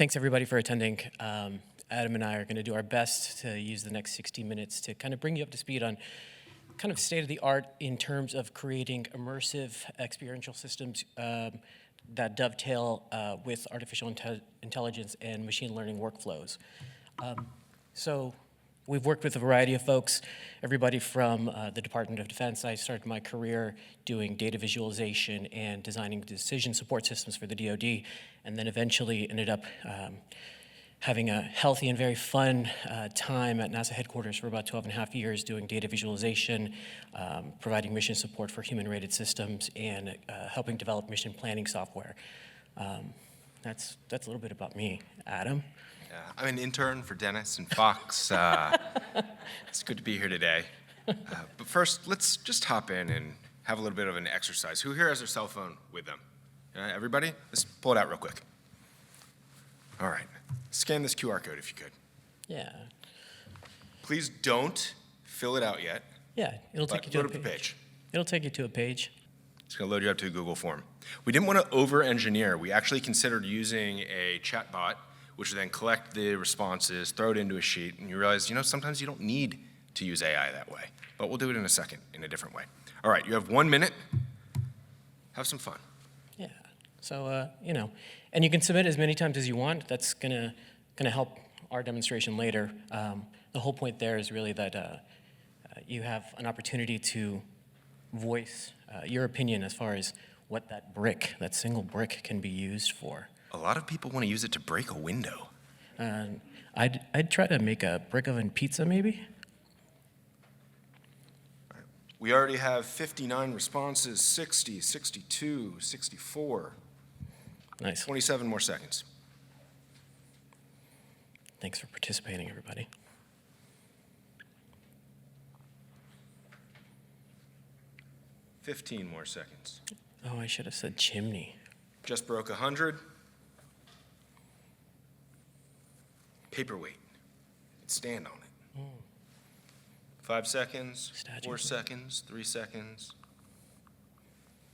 Thanks everybody for attending. Adam and I are going to do our best to use the next 60 minutes to kind of bring you up to speed on kind of state of the art in terms of creating immersive experiential systems that dovetail with artificial intelligence and machine learning workflows. So we've worked with a variety of folks, everybody from the Department of Defense. I started my career doing data visualization and designing decision support systems for the DoD, and then eventually ended up having a healthy and very fun time at NASA headquarters for about 12 and a half years doing data visualization, providing mission support for human-rated systems, and helping develop mission planning software. That's a little bit about me. Adam? I'm an intern for Dennis and Fox. It's good to be here today. But first, let's just hop in and have a little bit of an exercise. Who here has their cell phone with them? Everybody? Let's pull it out real quick. All right. Scan this QR code if you could. Yeah. Please don't fill it out yet. Yeah, it'll take you to a page. Load up the page. It'll take you to a page. It's going to load you up to a Google form. We didn't want to over-engineer. We actually considered using a chatbot, which would then collect the responses, throw it into a sheet, and you realize, sometimes you don't need to use AI that way. But we'll do it in a second, in a different way. All right, you have 1 minute. Have some fun. Yeah. So, and you can submit as many times as you want. That's gonna help our demonstration later. The whole point there is really that you have an opportunity to voice your opinion as far as what that single brick can be used for. A lot of people want to use it to break a window. I'd try to make a brick oven pizza, maybe. Right. We already have 59 responses, 60, 62, 64. Nice. 27 more seconds. Thanks for participating, everybody. $15 more seconds. Oh, I should have said chimney. Just broke 100. Paperweight. Stand on it. 5 seconds, Statue. 4 seconds, 3 seconds,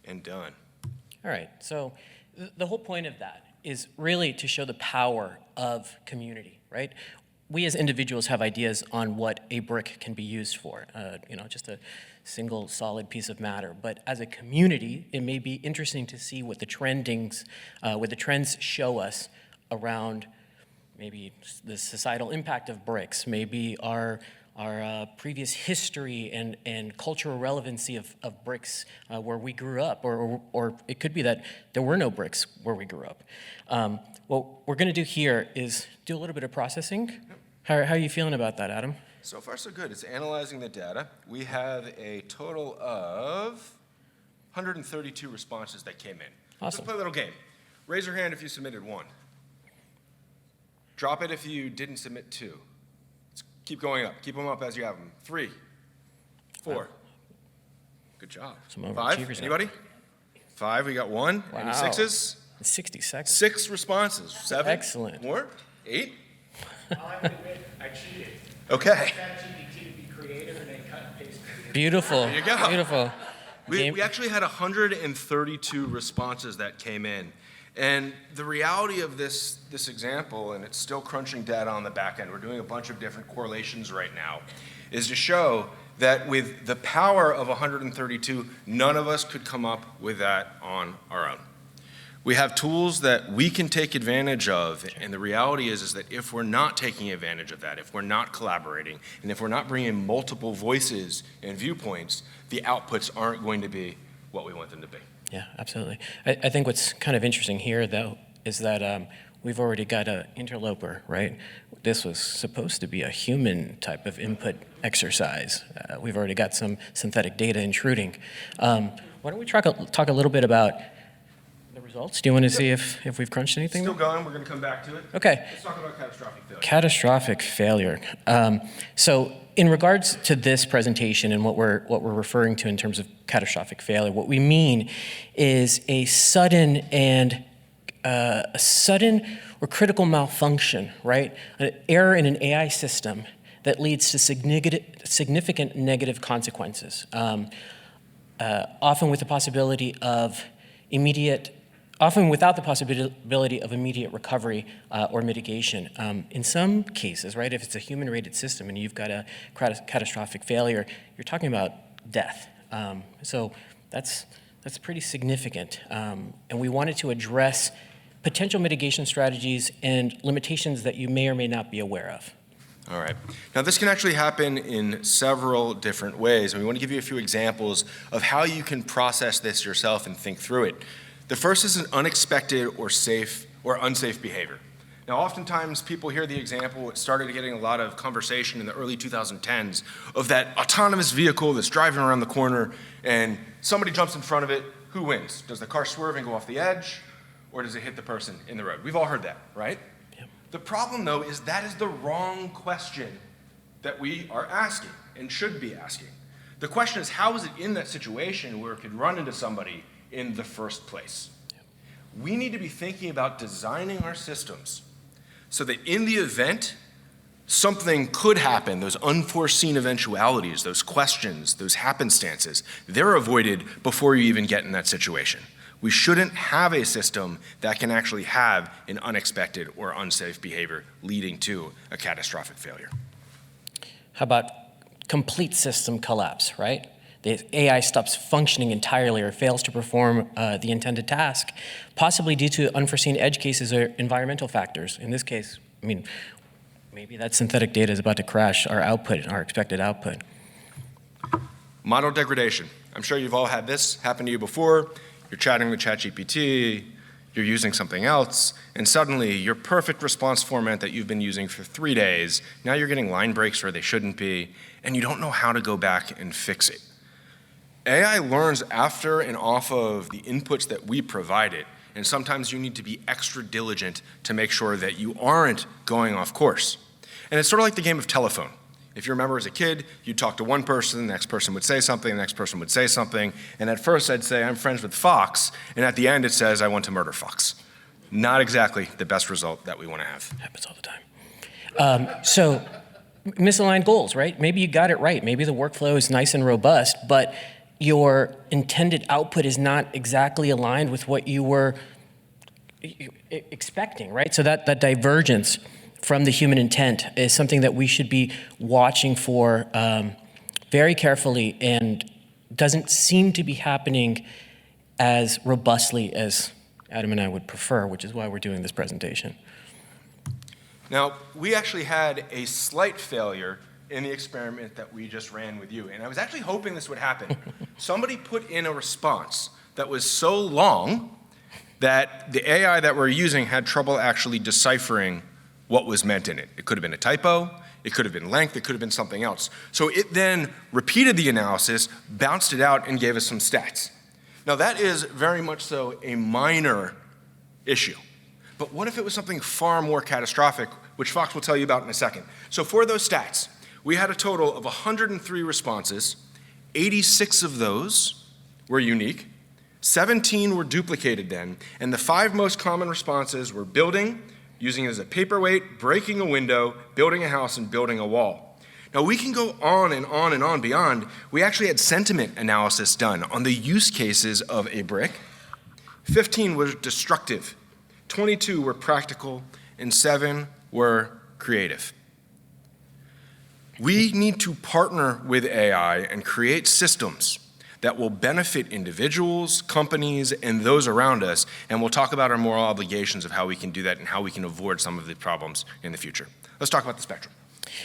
and done. All right, so the whole point of that is really to show the power of community, right? We as individuals have ideas on what a brick can be used for, just a single solid piece of matter. But as a community, it may be interesting to see what the trends show us around maybe the societal impact of bricks, maybe our previous history and cultural relevancy of bricks where we grew up, or it could be that there were no bricks where we grew up. What we're going to do here is do a little bit of processing. How are you feeling about that, Adam? So far, so good. It's analyzing the data. We have a total of 132 responses that came in. Awesome. Let's play a little game. Raise your hand if you submitted 1. Drop it if you didn't submit 2. Let's keep going up. Keep them up as you have them. 3, 4. Good job. Some 5. overachievers. Anybody? 5. We got 1. Wow. Any 6s? 60 seconds. 6 responses. 7. Excellent. More? 8. I'll have to admit, I cheated. Okay. ChatGPT to be creative and then cut and paste. Beautiful. There you go. Beautiful. We actually had 132 responses that came in. And the reality of this example, and it's still crunching data on the back end, we're doing a bunch of different correlations right now, is to show that with the power of 132, none of us could come up with that on our own. We have tools that we can take advantage of, and the reality is that if we're not taking advantage of that, if we're not collaborating, and if we're not bringing multiple voices and viewpoints, the outputs aren't going to be what we want them to be. Yeah, absolutely. I think what's kind of interesting here, though, is that we've already got an interloper, right? This was supposed to be a human type of input exercise. We've already got some synthetic data intruding. Why don't we talk a little bit about the results? Do you want to see if we've crunched anything? Still going. We're going to come back to it. Okay. Let's talk about catastrophic failure. Catastrophic failure. So in regards to this presentation and what we're referring to in terms of catastrophic failure, what we mean is a sudden or critical malfunction, right? An error in an AI system that leads to significant negative consequences, often with the possibility of immediate often without the possibility of immediate recovery or mitigation. In some cases, right, if it's a human-rated system and you've got a catastrophic failure, you're talking about death. So that's pretty significant. And we wanted to address potential mitigation strategies and limitations that you may or may not be aware of. All right. Now, this can actually happen in several different ways, and we want to give you a few examples of how you can process this yourself and think through it. The first is an unexpected or unsafe behavior. Now, oftentimes people hear the example, it started getting a lot of conversation in the early 2010s, of that autonomous vehicle that's driving around the corner and somebody jumps in front of it. Who wins? Does the car swerve and go off the edge, or does it hit the person in the road? We've all heard that, right? Yep. The problem, though, is that is the wrong question that we are asking and should be asking. The question is, how is it in that situation where it could run into somebody in the first place? We need to be thinking about designing our systems so that in the event something could happen, those unforeseen eventualities, those questions, those happenstances, they're avoided before you even get in that situation. We shouldn't have a system that can actually have an unexpected or unsafe behavior leading to a catastrophic failure. How about complete system collapse, right? The AI stops functioning entirely or fails to perform the intended task, possibly due to unforeseen edge cases or environmental factors. In this case, I mean, maybe that synthetic data is about to crash our output, our expected output. Model degradation. I'm sure you've all had this happen to you before. You're chatting with ChatGPT, you're using something else, and suddenly your perfect response format that you've been using for 3 days, now you're getting line breaks where they shouldn't be, and you don't know how to go back and fix it. AI learns after and off of the inputs that we provide it, and sometimes you need to be extra diligent to make sure that you aren't going off course. And it's sort of like the game of telephone. If you remember as a kid, you'd talk to one person, the next person would say something, the next person would say something, and at first I'd say, I'm friends with Fox, and at the end it says, I want to murder Fox. Not exactly the best result that we want to have. Happens all the time. So misaligned goals, right? Maybe you got it right. Maybe the workflow is nice and robust, but your intended output is not exactly aligned with what you were expecting, right? So that divergence from the human intent is something that we should be watching for very carefully, and doesn't seem to be happening as robustly as Adam and I would prefer, which is why we're doing this presentation. Now, we actually had a slight failure in the experiment that we just ran with you, and I was actually hoping this would happen. Somebody put in a response that was so long that the AI that we're using had trouble actually deciphering what was meant in it. It could have been a typo, it could have been length, it could have been something else. So it then repeated the analysis, bounced it out, and gave us some stats. Now that is very much so a minor issue. But what if it was something far more catastrophic, which Fox will tell you about in a second. So for those stats, we had a total of 103 responses. 86 of those were unique, 17 were duplicated then, and the 5 most common responses were building, using it as a paperweight, breaking a window, building a house, and building a wall. Now we can go on and on and on beyond. We actually had sentiment analysis done on the use cases of a brick. 15 were destructive, 22 were practical, and 7 were creative. We need to partner with AI and create systems that will benefit individuals, companies, and those around us, and we'll talk about our moral obligations of how we can do that and how we can avoid some of the problems in the future. Let's talk about the spectrum.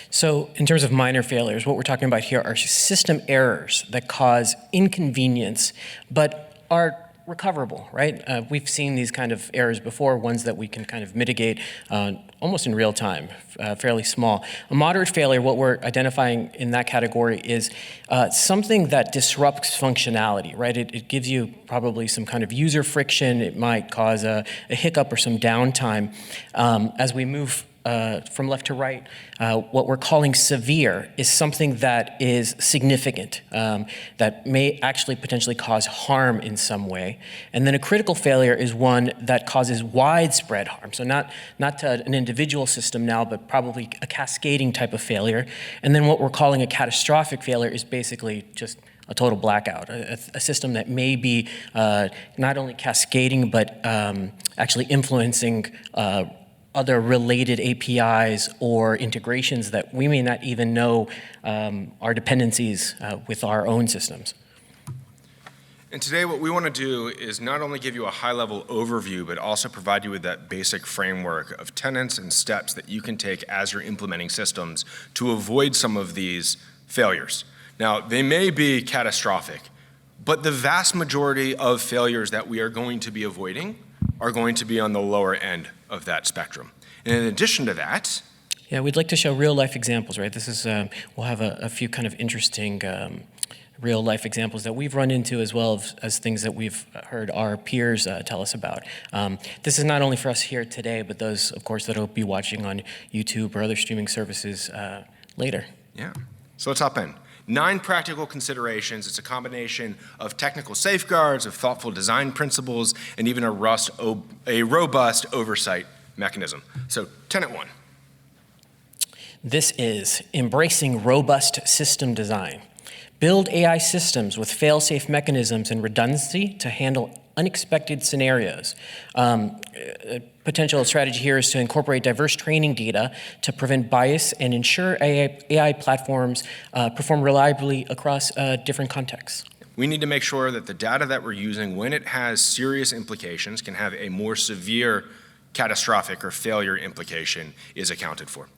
So in terms of minor failures, what we're talking about here are system errors that cause inconvenience, but are recoverable, right? We've seen these kind of errors before, ones that we can kind of mitigate almost in real time, fairly small. A moderate failure, what we're identifying in that category is something that disrupts functionality, right? It gives you probably some kind of user friction. It might cause a hiccup or some downtime. As we move from left to right, what we're calling severe is something that is significant, that may actually potentially cause harm in some way. And then a critical failure is one that causes widespread harm. So not to an individual system now, but probably a cascading type of failure. And then what we're calling a catastrophic failure is basically just a total blackout, a system that may be not only cascading, but actually influencing other related APIs or integrations that we may not even know are dependencies with our own systems. And today what we want to do is not only give you a high-level overview, but also provide you with that basic framework of tenets and steps that you can take as you're implementing systems to avoid some of these failures. Now, they may be catastrophic, but the vast majority of failures that we are going to be avoiding are going to be on the lower end of that spectrum. And in addition to that, yeah, we'd like to show real-life examples, right? This is, we'll have a few kind of interesting real-life examples that we've run into, as well as things that we've heard our peers tell us about. This is not only for us here today, but those, of course, that will be watching on YouTube or other streaming services later. Yeah, so let's hop in. 9 practical considerations. It's a combination of technical safeguards, of thoughtful design principles, and even a robust oversight mechanism. So, tenet 1. This is embracing robust system design. Build AI systems with fail-safe mechanisms and redundancy to handle unexpected scenarios. A potential strategy here is to incorporate diverse training data to prevent bias and ensure AI platforms perform reliably across different contexts. We need to make sure that the data that we're using, when it has serious implications, can have a more severe catastrophic or failure implication, is accounted for.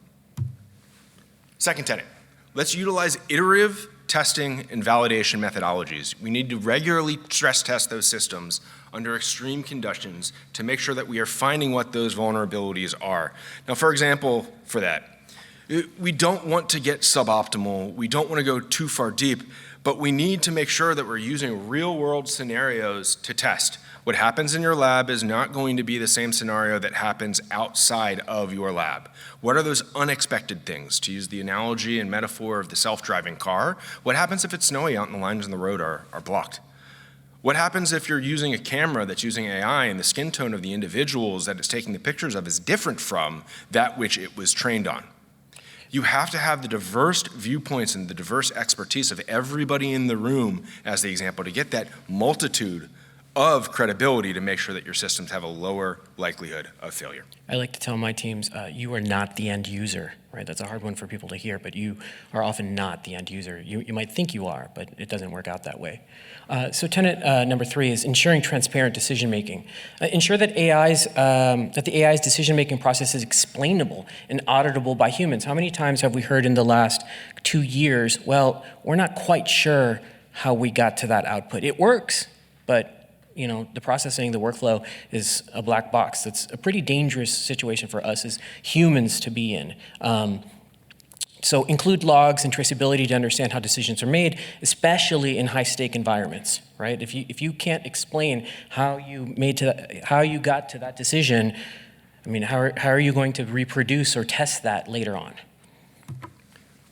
Second tenet, let's utilize iterative testing and validation methodologies. We need to regularly stress test those systems under extreme conditions to make sure that we are finding what those vulnerabilities are. Now, for example, for that, we don't want to get suboptimal, we don't want to go too far deep, but we need to make sure that we're using real-world scenarios to test. What happens in your lab is not going to be the same scenario that happens outside of your lab. What are those unexpected things? To use the analogy and metaphor of the self-driving car, what happens if it's snowy out and the lines on the road are blocked? What happens if you're using a camera that's using AI and the skin tone of the individuals that it's taking the pictures of is different from that which it was trained on? You have to have the diverse viewpoints and the diverse expertise of everybody in the room, as the example, to get that multitude of credibility to make sure that your systems have a lower likelihood of failure. I like to tell my teams, you are not the end user, right? That's a hard one for people to hear, but you are often not the end user. You might think you are, but it doesn't work out that way. So tenet number 3 is ensuring transparent decision-making. Ensure that the AI's decision-making process is explainable and auditable by humans. How many times have we heard in the last 2 years, well, we're not quite sure how we got to that output. It works, but the processing, the workflow is a black box. That's a pretty dangerous situation for us as humans to be in. So include logs and traceability to understand how decisions are made, especially in high-stake environments, right? If you can't explain how you got to that decision, I mean, how are you going to reproduce or test that later on?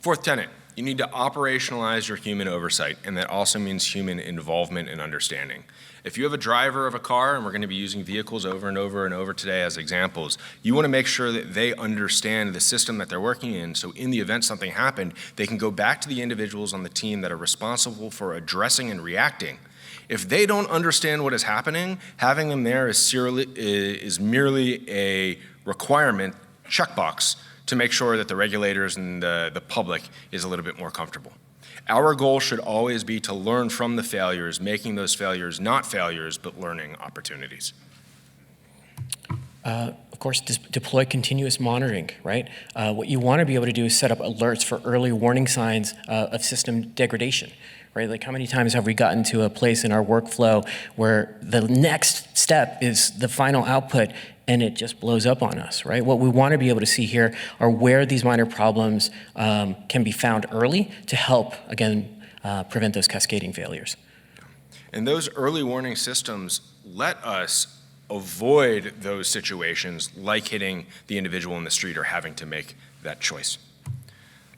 Fourth tenet, you need to operationalize your human oversight, and that also means human involvement and understanding. If you have a driver of a car, and we're going to be using vehicles over and over and over today as examples, you want to make sure that they understand the system that they're working in, so in the event something happened, they can go back to the individuals on the team that are responsible for addressing and reacting. If they don't understand what is happening, having them there is merely a requirement, checkbox, to make sure that the regulators and the public is a little bit more comfortable. Our goal should always be to learn from the failures, making those failures not failures, but learning opportunities. Of course, deploy continuous monitoring, right? What you want to be able to do is set up alerts for early warning signs of system degradation, right? Like how many times have we gotten to a place in our workflow where the next step is the final output and it just blows up on us, right? What we want to be able to see here are where these minor problems can be found early to help, again, prevent those cascading failures. And those early warning systems let us avoid those situations like hitting the individual in the street or having to make that choice.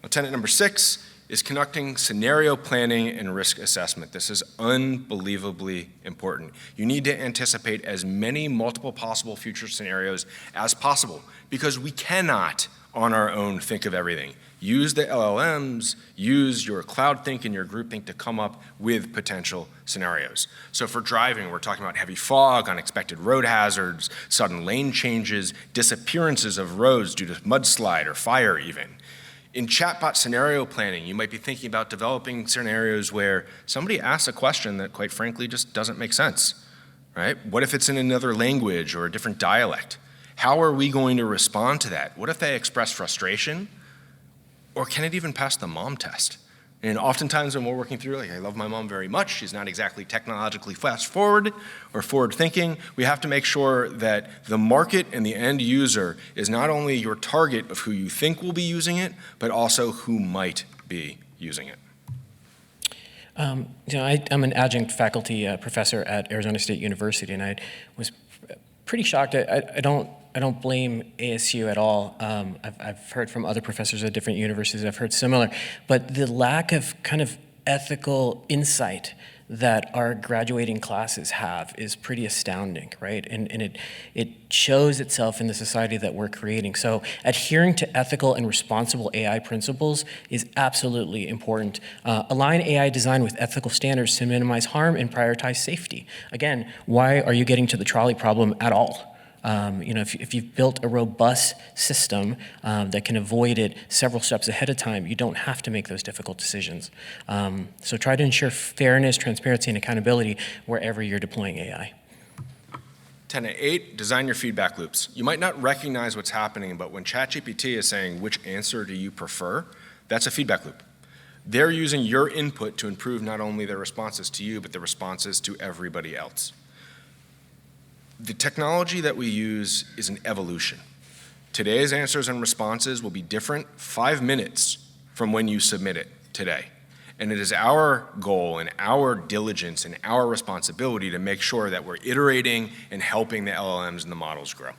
Now, tenet number 6 is conducting scenario planning and risk assessment. This is unbelievably important. You need to anticipate as many multiple possible future scenarios as possible because we cannot on our own think of everything. Use the LLMs, use your cloud think and your group think to come up with potential scenarios. So for driving, we're talking about heavy fog, unexpected road hazards, sudden lane changes, disappearances of roads due to mudslide or fire even. In chatbot scenario planning, you might be thinking about developing scenarios where somebody asks a question that quite frankly just doesn't make sense, right? What if it's in another language or a different dialect? How are we going to respond to that? What if they express frustration? Or can it even pass the mom test? And oftentimes when we're working through, like I love my mom very much, she's not exactly technologically fast forward or forward thinking, we have to make sure that the market and the end user is not only your target of who you think will be using it, but also who might be using it. I'm an adjunct faculty professor at Arizona State University, and I was pretty shocked. I don't blame ASU at all. I've heard from other professors at different universities, I've heard similar, but the lack of kind of ethical insight that our graduating classes have is pretty astounding, right? And it shows itself in the society that we're creating. So adhering to ethical and responsible AI principles is absolutely important. Align AI design with ethical standards to minimize harm and prioritize safety. Again, why are you getting to the trolley problem at all? If you've built a robust system that can avoid it several steps ahead of time, you don't have to make those difficult decisions. So try to ensure fairness, transparency, and accountability wherever you're deploying AI. 10-8, design your feedback loops. You might not recognize what's happening, but when ChatGPT is saying, which answer do you prefer? That's a feedback loop. They're using your input to improve not only their responses to you, but the responses to everybody else. The technology that we use is an evolution. Today's answers and responses will be different 5 minutes from when you submit it today. And it is our goal and our diligence and our responsibility to make sure that we're iterating and helping the LLMs and the models grow.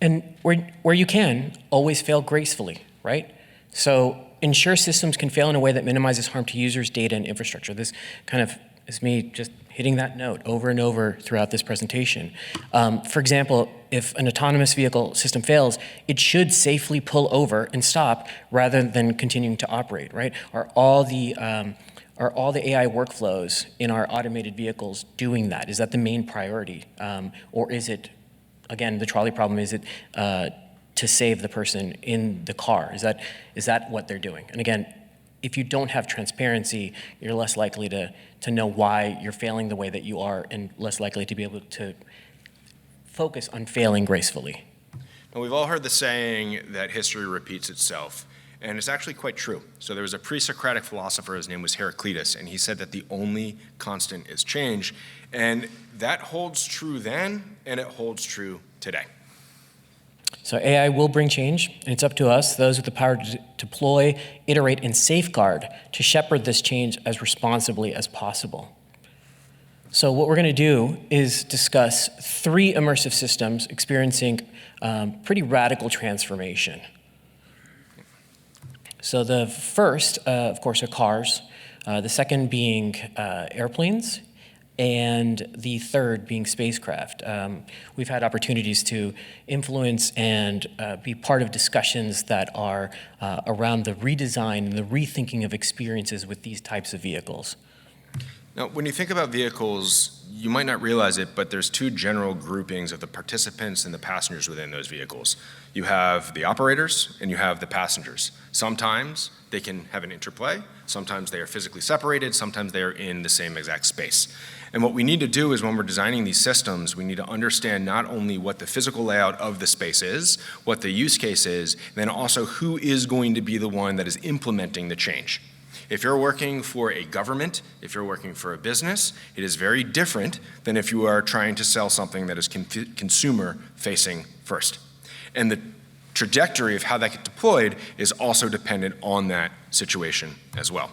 And where you can, always fail gracefully, right? So ensure systems can fail in a way that minimizes harm to users, data, and infrastructure. This kind of is me just hitting that note over and over throughout this presentation. For example, if an autonomous vehicle system fails, it should safely pull over and stop rather than continuing to operate, right? Are all the AI workflows in our automated vehicles doing that? Is that the main priority? Or is it, again, the trolley problem, is it to save the person in the car? Is that what they're doing? And again, if you don't have transparency, you're less likely to know why you're failing the way that you are and less likely to be able to focus on failing gracefully. Now, we've all heard the saying that history repeats itself, and it's actually quite true. So there was a pre-Socratic philosopher, his name was Heraclitus, and he said that the only constant is change, and that holds true then, and it holds true today. So AI will bring change, and it's up to us, those with the power to deploy, iterate, and safeguard, to shepherd this change as responsibly as possible. So what we're going to do is discuss 3 immersive systems experiencing pretty radical transformation. So the first, of course, are cars, the second being airplanes, and the third being spacecraft. We've had opportunities to influence and be part of discussions that are around the redesign and the rethinking of experiences with these types of vehicles. Now, when you think about vehicles, you might not realize it, but there's 2 general groupings of the participants and the passengers within those vehicles. You have the operators and you have the passengers. Sometimes they can have an interplay, sometimes they are physically separated, sometimes they are in the same exact space. And what we need to do is when we're designing these systems, we need to understand not only what the physical layout of the space is, what the use case is, and then also who is going to be the one that is implementing the change. If you're working for a government, if you're working for a business, it is very different than if you are trying to sell something that is consumer-facing first. And the trajectory of how that gets deployed is also dependent on that situation as well.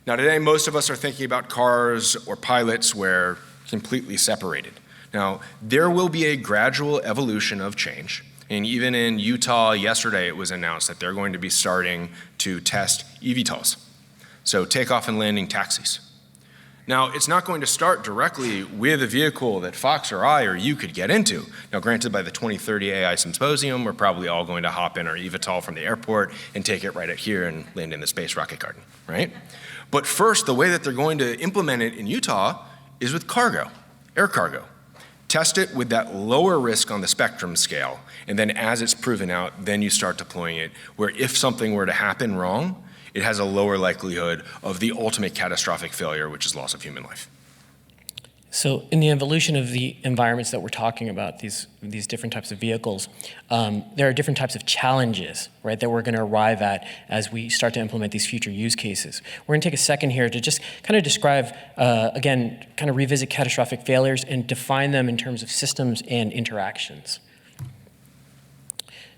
Now today, most of us are thinking about cars or pilots where completely separated. Now, there will be a gradual evolution of change And even in Utah yesterday, it was announced that they're going to be starting to test eVTOLs, so takeoff and landing taxis. Now, it's not going to start directly with a vehicle that Fox or I or you could get into. Now, granted, by the 2030 AI Symposium, we're probably all going to hop in our eVTOL from the airport and take it right out here and land in the Space Rocket Garden, right? But first, the way that they're going to implement it in Utah is with cargo, air cargo. Test it with that lower risk on the spectrum scale, and then as it's proven out, then you start deploying it, where if something were to happen wrong, it has a lower likelihood of the ultimate catastrophic failure, which is loss of human life. So in the evolution of the environments that we're talking about, these different types of vehicles, there are different types of challenges, right, that we're going to arrive at as we start to implement these future use cases. We're going to take a second here to just kind of describe, again, kind of revisit catastrophic failures and define them in terms of systems and interactions.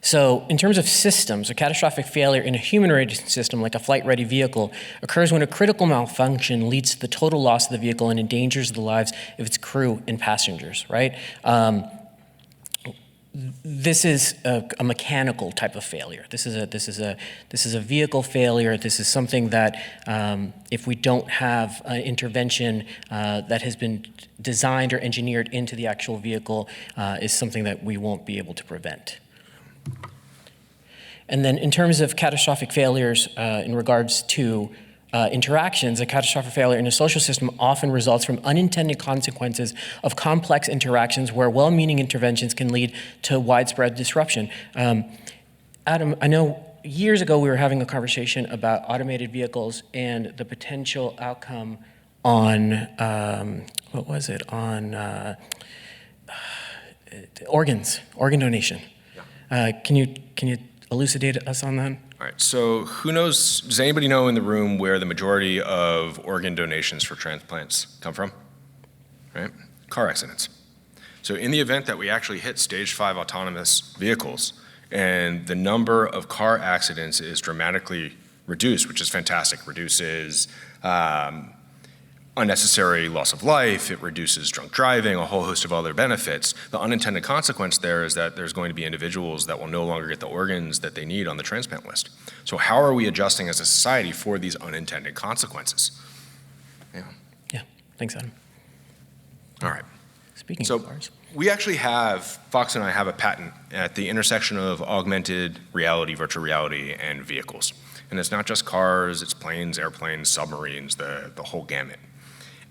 So in terms of systems, a catastrophic failure in a human-ready system, like a flight-ready vehicle, occurs when a critical malfunction leads to the total loss of the vehicle and endangers the lives of its crew and passengers, right? This is a mechanical type of failure. This is a vehicle failure. This is something that if we don't have an intervention that has been designed or engineered into the actual vehicle, is something that we won't be able to prevent. And then in terms of catastrophic failures in regards to interactions, a catastrophic failure in a social system often results from unintended consequences of complex interactions where well-meaning interventions can lead to widespread disruption. Adam, I know years ago we were having a conversation about automated vehicles and the potential outcome on, what was it, on organ donation. Yeah. Can you elucidate us on that? All right, so who knows, does anybody know in the room where the majority of organ donations for transplants come from? Right? Car accidents. So in the event that we actually hit stage 5 autonomous vehicles and the number of car accidents is dramatically reduced, which is fantastic, reduces unnecessary loss of life, it reduces drunk driving, a whole host of other benefits. The unintended consequence there is that there's going to be individuals that will no longer get the organs that they need on the transplant list. So how are we adjusting as a society for these unintended consequences? Yeah, thanks, Adam. All right. Speaking of cars. We actually have, Fox and I have a patent at the intersection of augmented reality, virtual reality, and vehicles. And it's not just cars, it's planes, airplanes, submarines, the whole gamut.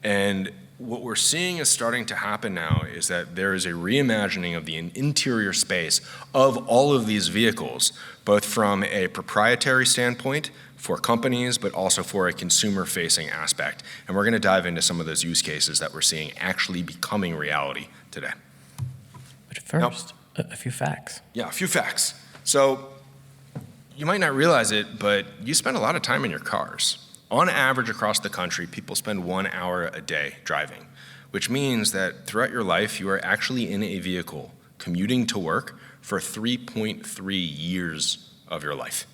And what we're seeing is starting to happen now is that there is a reimagining of the interior space of all of these vehicles, both from a proprietary standpoint for companies, but also for a consumer-facing aspect. And we're going to dive into some of those use cases that we're seeing actually becoming reality today. But first, a few facts. Yeah, a few facts. So you might not realize it, but you spend a lot of time in your cars. On average across the country, people spend 1 hour a day driving, which means that throughout your life, you are actually in a vehicle commuting to work for 3.3 years of your life.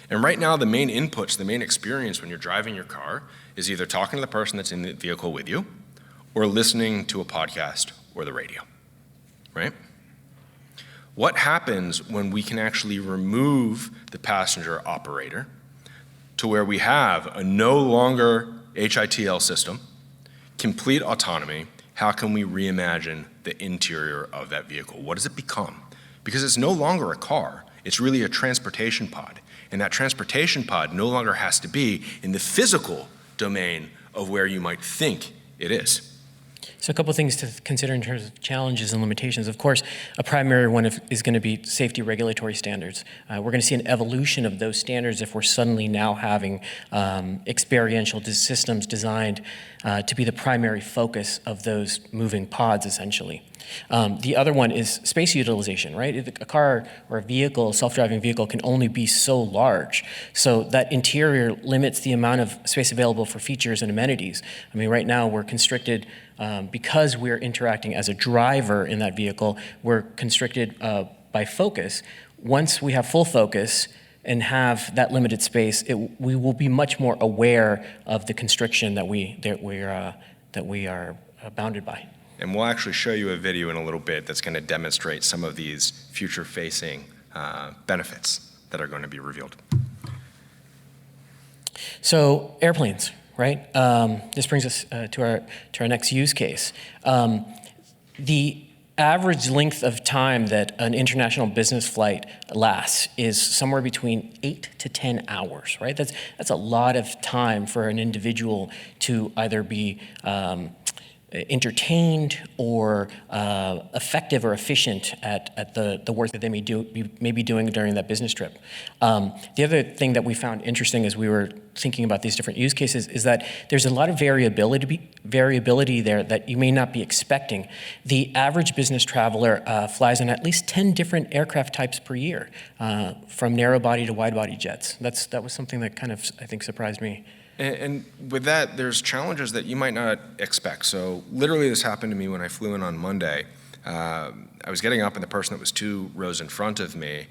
And right now, the main inputs, the main experience when you're driving your car is either talking to the person that's in the vehicle with you or listening to a podcast or the radio, right? What happens when we can actually remove the passenger operator to where we have a no longer HITL system, complete autonomy? How can we reimagine the interior of that vehicle? What does it become? Because it's no longer a car, it's really a transportation pod. And that transportation pod no longer has to be in the physical domain of where you might think it is. So a couple of things to consider in terms of challenges and limitations. Of course, a primary one is going to be safety regulatory standards. We're going to see an evolution of those standards if we're suddenly now having experiential systems designed to be the primary focus of those moving pods, essentially. The other one is space utilization, right? A car or a vehicle, self-driving vehicle, can only be so large. So that interior limits the amount of space available for features and amenities. I mean, right now we're constricted because we're interacting as a driver in that vehicle, we're constricted by focus. Once we have full focus and have that limited space, we will be much more aware of the constriction that we are bounded by. And we'll actually show you a video in a little bit that's going to demonstrate some of these future-facing benefits that are going to be revealed. So airplanes, right? This brings us to our next use case. The average length of time that an international business flight lasts is somewhere between 8 to 10 hours, right? That's a lot of time for an individual to either be entertained or effective or efficient at the work that they may be doing during that business trip. The other thing that we found interesting as we were thinking about these different use cases is that there's a lot of variability there that you may not be expecting. The average business traveler flies on at least 10 different aircraft types per year, from narrow body to wide body jets. That was something that kind of, I think, surprised me. And with that, there's challenges that you might not expect. So literally this happened to me when I flew in on Monday. I was getting up and the person that was 2 rows in front of me,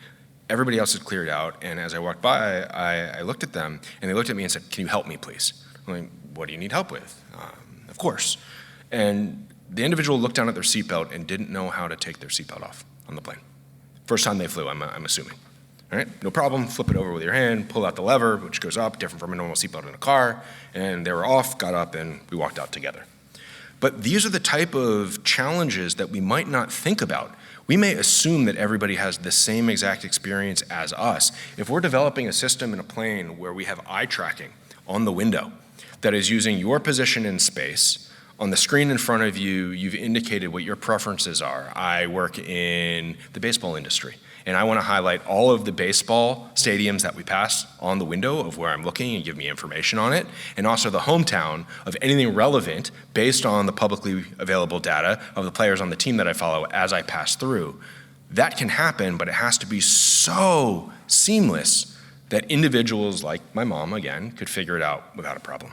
everybody else had cleared out. And as I walked by, I looked at them and they looked at me and said, "Can you help me, please?" I'm like, "What do you need help with?" Of course. And the individual looked down at their seatbelt and didn't know how to take their seatbelt off on the plane. First time they flew, I'm assuming. All right, no problem, flip it over with your hand, pull out the lever, which goes up, different from a normal seatbelt in a car, and they were off, got up, and we walked out together. But these are the type of challenges that we might not think about. We may assume that everybody has the same exact experience as us. If we're developing a system in a plane where we have eye tracking on the window that is using your position in space, on the screen in front of you, you've indicated what your preferences are. I work in the baseball industry, and I want to highlight all of the baseball stadiums that we pass on the window of where I'm looking and give me information on it, and also the hometown of anything relevant based on the publicly available data of the players on the team that I follow as I pass through. That can happen, but it has to be so seamless that individuals like my mom, again, could figure it out without a problem.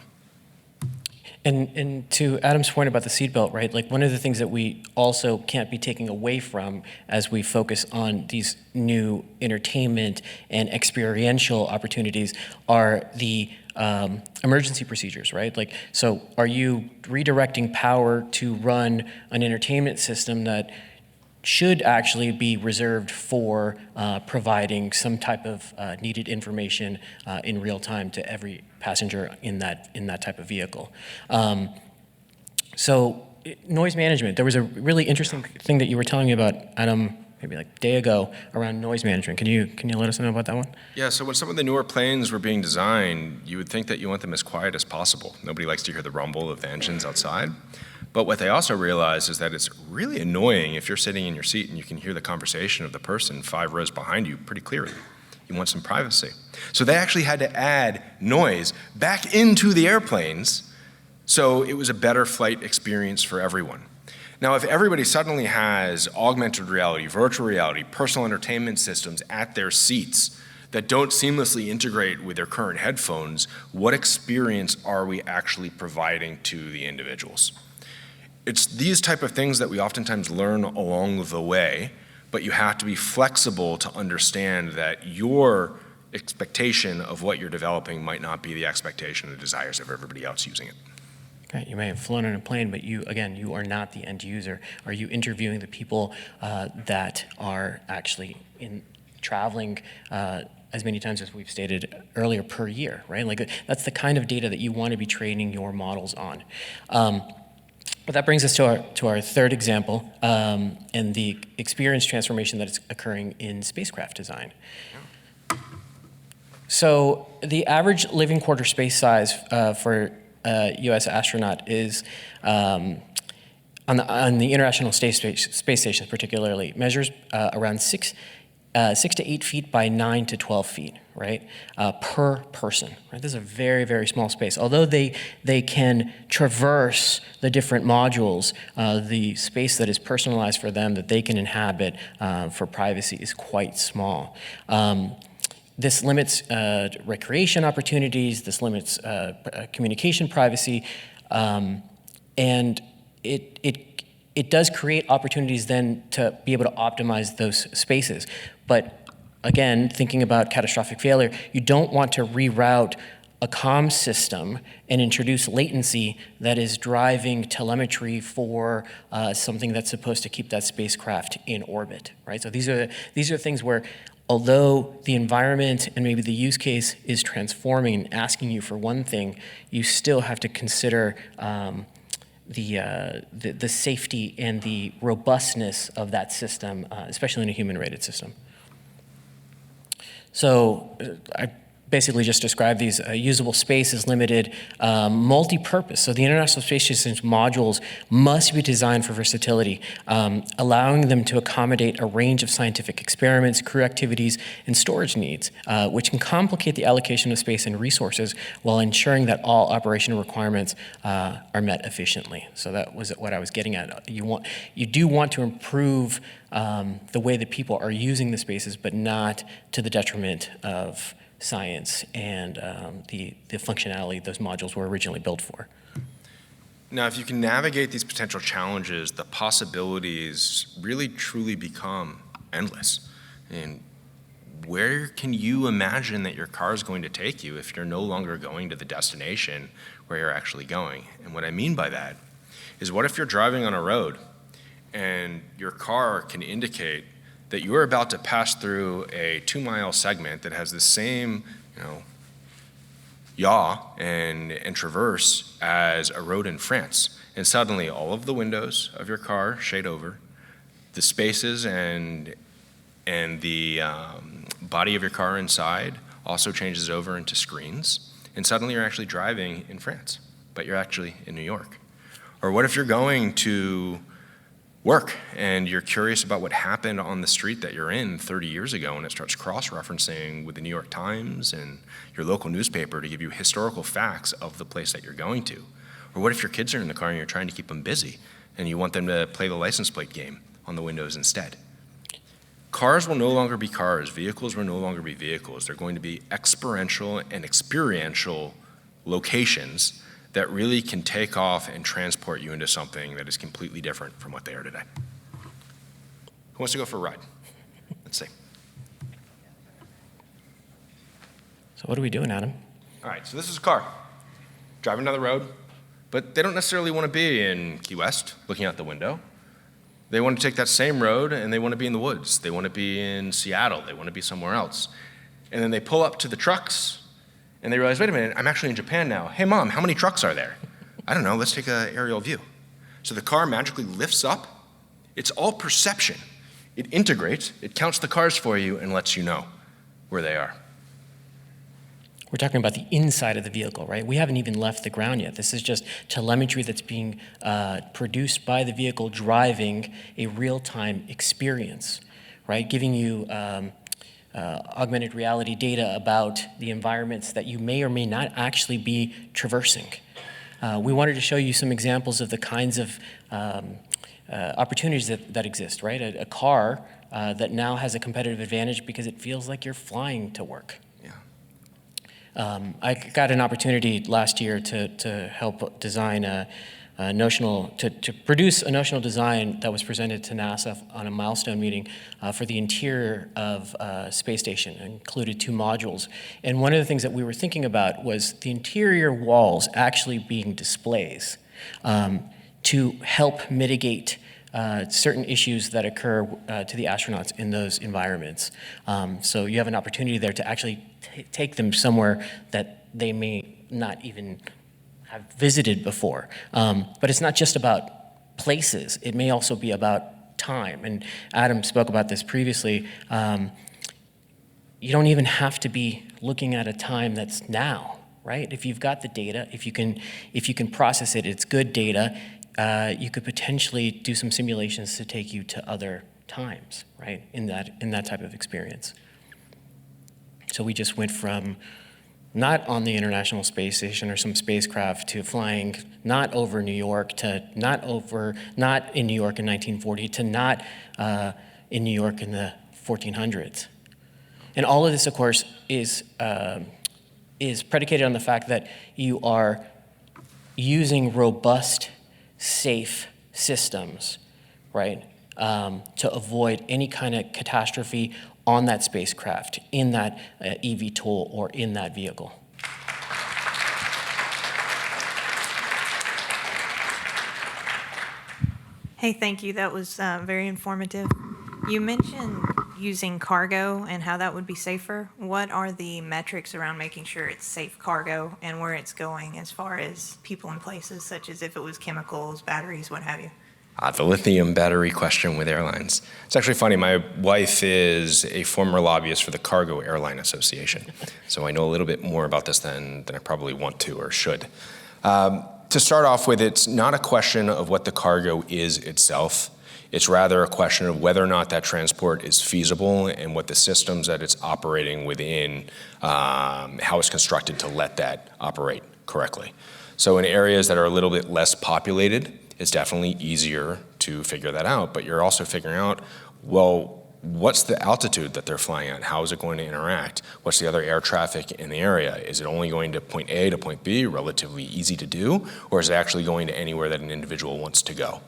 And to Adam's point about the seatbelt, right? Like, one of the things that we also can't be taking away from as we focus on these new entertainment and experiential opportunities are the emergency procedures, right? Like, so are you redirecting power to run an entertainment system that should actually be reserved for providing some type of needed information in real time to every passenger in that type of vehicle? So noise management, there was a really interesting thing that you were telling me about, Adam, maybe like a day ago, around noise management. Can you let us know about that one? Yeah, so when some of the newer planes were being designed, you would think that you want them as quiet as possible. Nobody likes to hear the rumble of the engines outside. But what they also realized is that it's really annoying if you're sitting in your seat and you can hear the conversation of the person 5 rows behind you pretty clearly. You want some privacy. So they actually had to add noise back into the airplanes so it was a better flight experience for everyone. Now, if everybody suddenly has augmented reality, virtual reality, personal entertainment systems at their seats that don't seamlessly integrate with their current headphones, what experience are we actually providing to the individuals? It's these type of things that we oftentimes learn along the way, but you have to be flexible to understand that your expectation of what you're developing might not be the expectation and desires of everybody else using it. Right, you may have flown on a plane, but you are not the end user. Are you interviewing the people that are actually traveling as many times as we've stated earlier per year, right? Like, that's the kind of data that you want to be training your models on. But that brings us to our third example, and the experience transformation that is occurring in spacecraft design. So the average living quarter space size for a U.S. astronaut is, on the International Space Station particularly, measures around 6 to 8 feet by 9 to 12 feet, right, per person. Right? This is a very, very small space. Although they can traverse the different modules, the space that is personalized for them that they can inhabit for privacy is quite small. This limits recreation opportunities, this limits communication privacy, and it does create opportunities then to be able to optimize those spaces. But again, thinking about catastrophic failure, you don't want to reroute a comm system and introduce latency that is driving telemetry for something that's supposed to keep that spacecraft in orbit, right? So these are things where, although the environment and maybe the use case is transforming and asking you for one thing, you still have to consider the safety and the robustness of that system, especially in a human-rated system. So I basically just described these. Usable space is limited, multi-purpose. So the International Space Station's modules must be designed for versatility, allowing them to accommodate a range of scientific experiments, crew activities, and storage needs, which can complicate the allocation of space and resources while ensuring that all operational requirements are met efficiently. So that was what I was getting at. You do want to improve the way that people are using the spaces, but not to the detriment of science and the functionality those modules were originally built for. Now, if you can navigate these potential challenges, the possibilities really truly become endless. And where can you imagine that your car is going to take you if you're no longer going to the destination where you're actually going? And what I mean by that is, what if you're driving on a road and your car can indicate that you're about to pass through a 2-mile segment that has the same, yaw and traverse as a road in France. And suddenly all of the windows of your car shade over, the spaces and the body of your car inside also changes over into screens. And suddenly you're actually driving in France, but you're actually in New York. Or what if you're going to work and you're curious about what happened on the street that you're in 30 years ago, and it starts cross-referencing with the New York Times and your local newspaper to give you historical facts of the place that you're going to? Or what if your kids are in the car and you're trying to keep them busy and you want them to play the license plate game on the windows instead? Cars will no longer be cars. Vehicles will no longer be vehicles. They're going to be experiential and experiential locations that really can take off and transport you into something that is completely different from what they are today. Who wants to go for a ride? Let's see. So what are we doing, Adam? All right, so this is a car driving down the road, but they don't necessarily want to be in Key West looking out the window. They want to take that same road and they want to be in the woods. They want to be in Seattle. They want to be somewhere else. And then they pull up to the trucks and they realize, wait a minute, I'm actually in Japan now. Hey, Mom, how many trucks are there? I don't know, let's take an aerial view. So the car magically lifts up. It's all perception. It integrates, it counts the cars for you and lets you know where they are. We're talking about the inside of the vehicle, right? We haven't even left the ground yet. This is just telemetry that's being produced by the vehicle driving a real-time experience, right? Giving you augmented reality data about the environments that you may or may not actually be traversing. We wanted to show you some examples of the kinds of opportunities that exist, right? A car that now has a competitive advantage because it feels like you're flying to work. I got an opportunity last year to help design to produce a notional design that was presented to NASA on a milestone meeting for the interior of a space station. It included 2 modules. And one of the things that we were thinking about was the interior walls actually being displays to help mitigate certain issues that occur to the astronauts in those environments. So you have an opportunity there to actually take them somewhere that they may not even have visited before. But it's not just about places, it may also be about time. And Adam spoke about this previously. You don't even have to be looking at a time that's now, right? If you've got the data, if you can process it, it's good data, you could potentially do some simulations to take you to other times, right, in that type of experience. So we just went from not on the International Space Station or some spacecraft to flying not over New York to not in New York in 1940 to not in New York in the 1400s. And all of this, of course, is predicated on the fact that you are using robust, safe systems, right, to avoid any kind of catastrophe on that spacecraft, in that eVTOL, or in that vehicle. Hey, thank you. That was very informative. You mentioned using cargo and how that would be safer. What are the metrics around making sure it's safe cargo and where it's going as far as people and places, such as if it was chemicals, batteries, what have you? The lithium battery question with airlines. It's actually funny. My wife is a former lobbyist for the Cargo Airline Association, so I know a little bit more about this than I probably want to or should. To start off with, it's not a question of what the cargo is itself. It's rather a question of whether or not that transport is feasible and what the systems that it's operating within, how it's constructed to let that operate correctly. So in areas that are a little bit less populated, it's definitely easier to figure that out, but you're also figuring out, well, what's the altitude that they're flying at? How is it going to interact? What's the other air traffic in the area? Is it only going to point A to point B, relatively easy to do, or is it actually going to anywhere that an individual wants to go?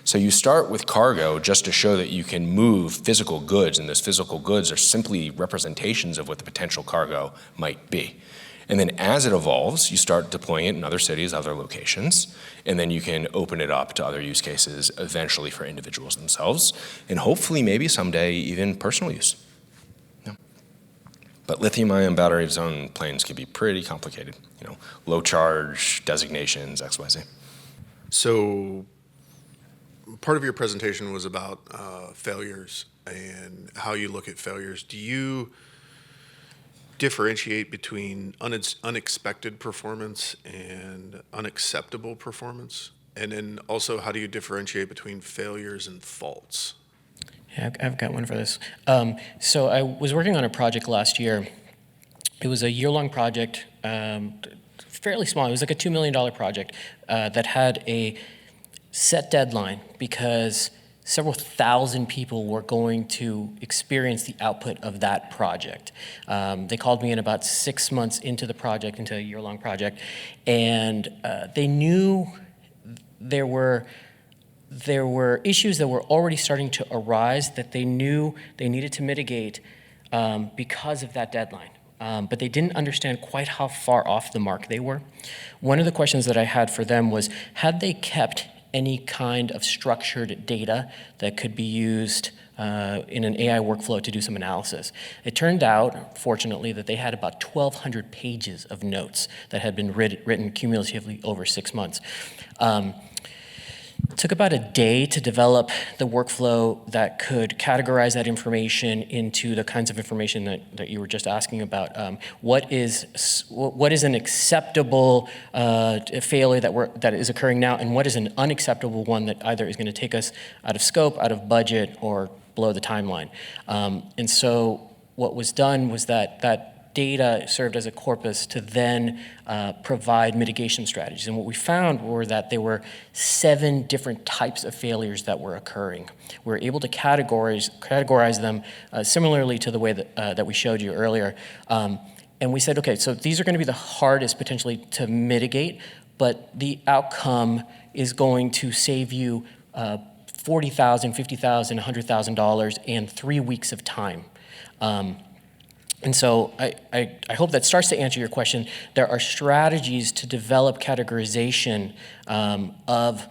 So you start with cargo just to show that you can move physical goods, and those physical goods are simply representations of what the potential cargo might be. And then as it evolves, you start deploying it in other cities, other locations, and then you can open it up to other use cases eventually for individuals themselves, and hopefully maybe someday even personal use. Yeah. But lithium-ion batteries on planes can be pretty complicated. Low charge, designations, XYZ. So part of your presentation was about failures and how you look at failures. Do you differentiate between unexpected performance and unacceptable performance? And then also, how do you differentiate between failures and faults? Yeah, I've got one for this. So I was working on a project last year. It was a year-long project, fairly small. It was like a $2 million project that had a set deadline because several thousand people were going to experience the output of that project. They called me in about 6 months into the project, into a year-long project, and they knew there were issues that were already starting to arise that they knew they needed to mitigate because of that deadline. But they didn't understand quite how far off the mark they were. One of the questions that I had for them was, had they kept any kind of structured data that could be used in an AI workflow to do some analysis? It turned out, fortunately, that they had about 1,200 pages of notes that had been written cumulatively over 6 months. It took about a day to develop the workflow that could categorize that information into the kinds of information that you were just asking about. What is an acceptable failure that is occurring now, and what is an unacceptable one that either is going to take us out of scope, out of budget, or below the timeline? And so what was done was that data served as a corpus to then provide mitigation strategies. And what we found were that there were 7 different types of failures that were occurring. We were able to categorize them similarly to the way that we showed you earlier. And we said, okay, so these are going to be the hardest potentially to mitigate, but the outcome is going to save you $40,000, $50,000, $100,000 and 3 weeks of time. And so I hope that starts to answer your question. There are strategies to develop categorization of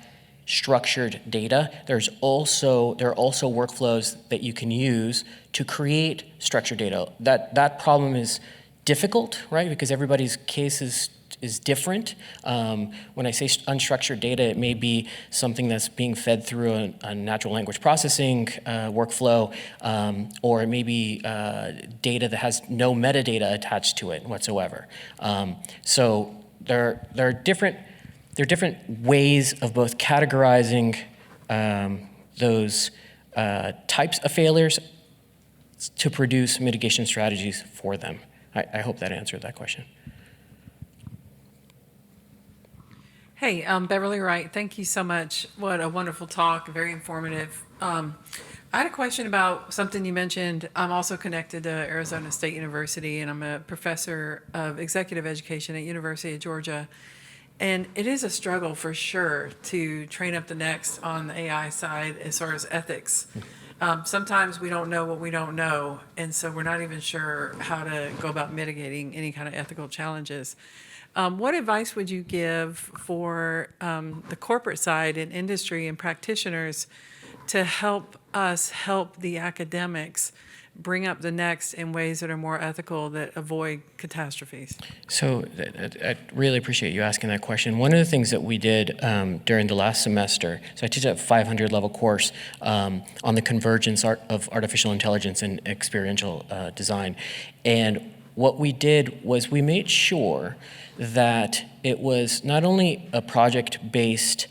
structured data. There are also workflows that you can use to create structured data. That problem is difficult, right? Because everybody's case is different. When I say unstructured data, it may be something that's being fed through a natural language processing workflow, or it may be data that has no metadata attached to it whatsoever. So there are different ways of both categorizing those types of failures to produce mitigation strategies for them. I hope that answered that question. Hey, Beverly Wright, thank you so much. What a wonderful talk, very informative. I had a question about something you mentioned. I'm also connected to Arizona State University, and I'm a professor of executive education at University of Georgia. And it is a struggle for sure to train up the next on the AI side as far as ethics. Sometimes we don't know what we don't know, and so we're not even sure how to go about mitigating any kind of ethical challenges. What advice would you give for the corporate side and industry and practitioners to help us help the academics bring up the next in ways that are more ethical that avoid catastrophes? So I really appreciate you asking that question. One of the things that we did during the last semester, so I teach a 500 level course on the convergence of artificial intelligence and experiential design. And what we did was we made sure that it was not only a project-based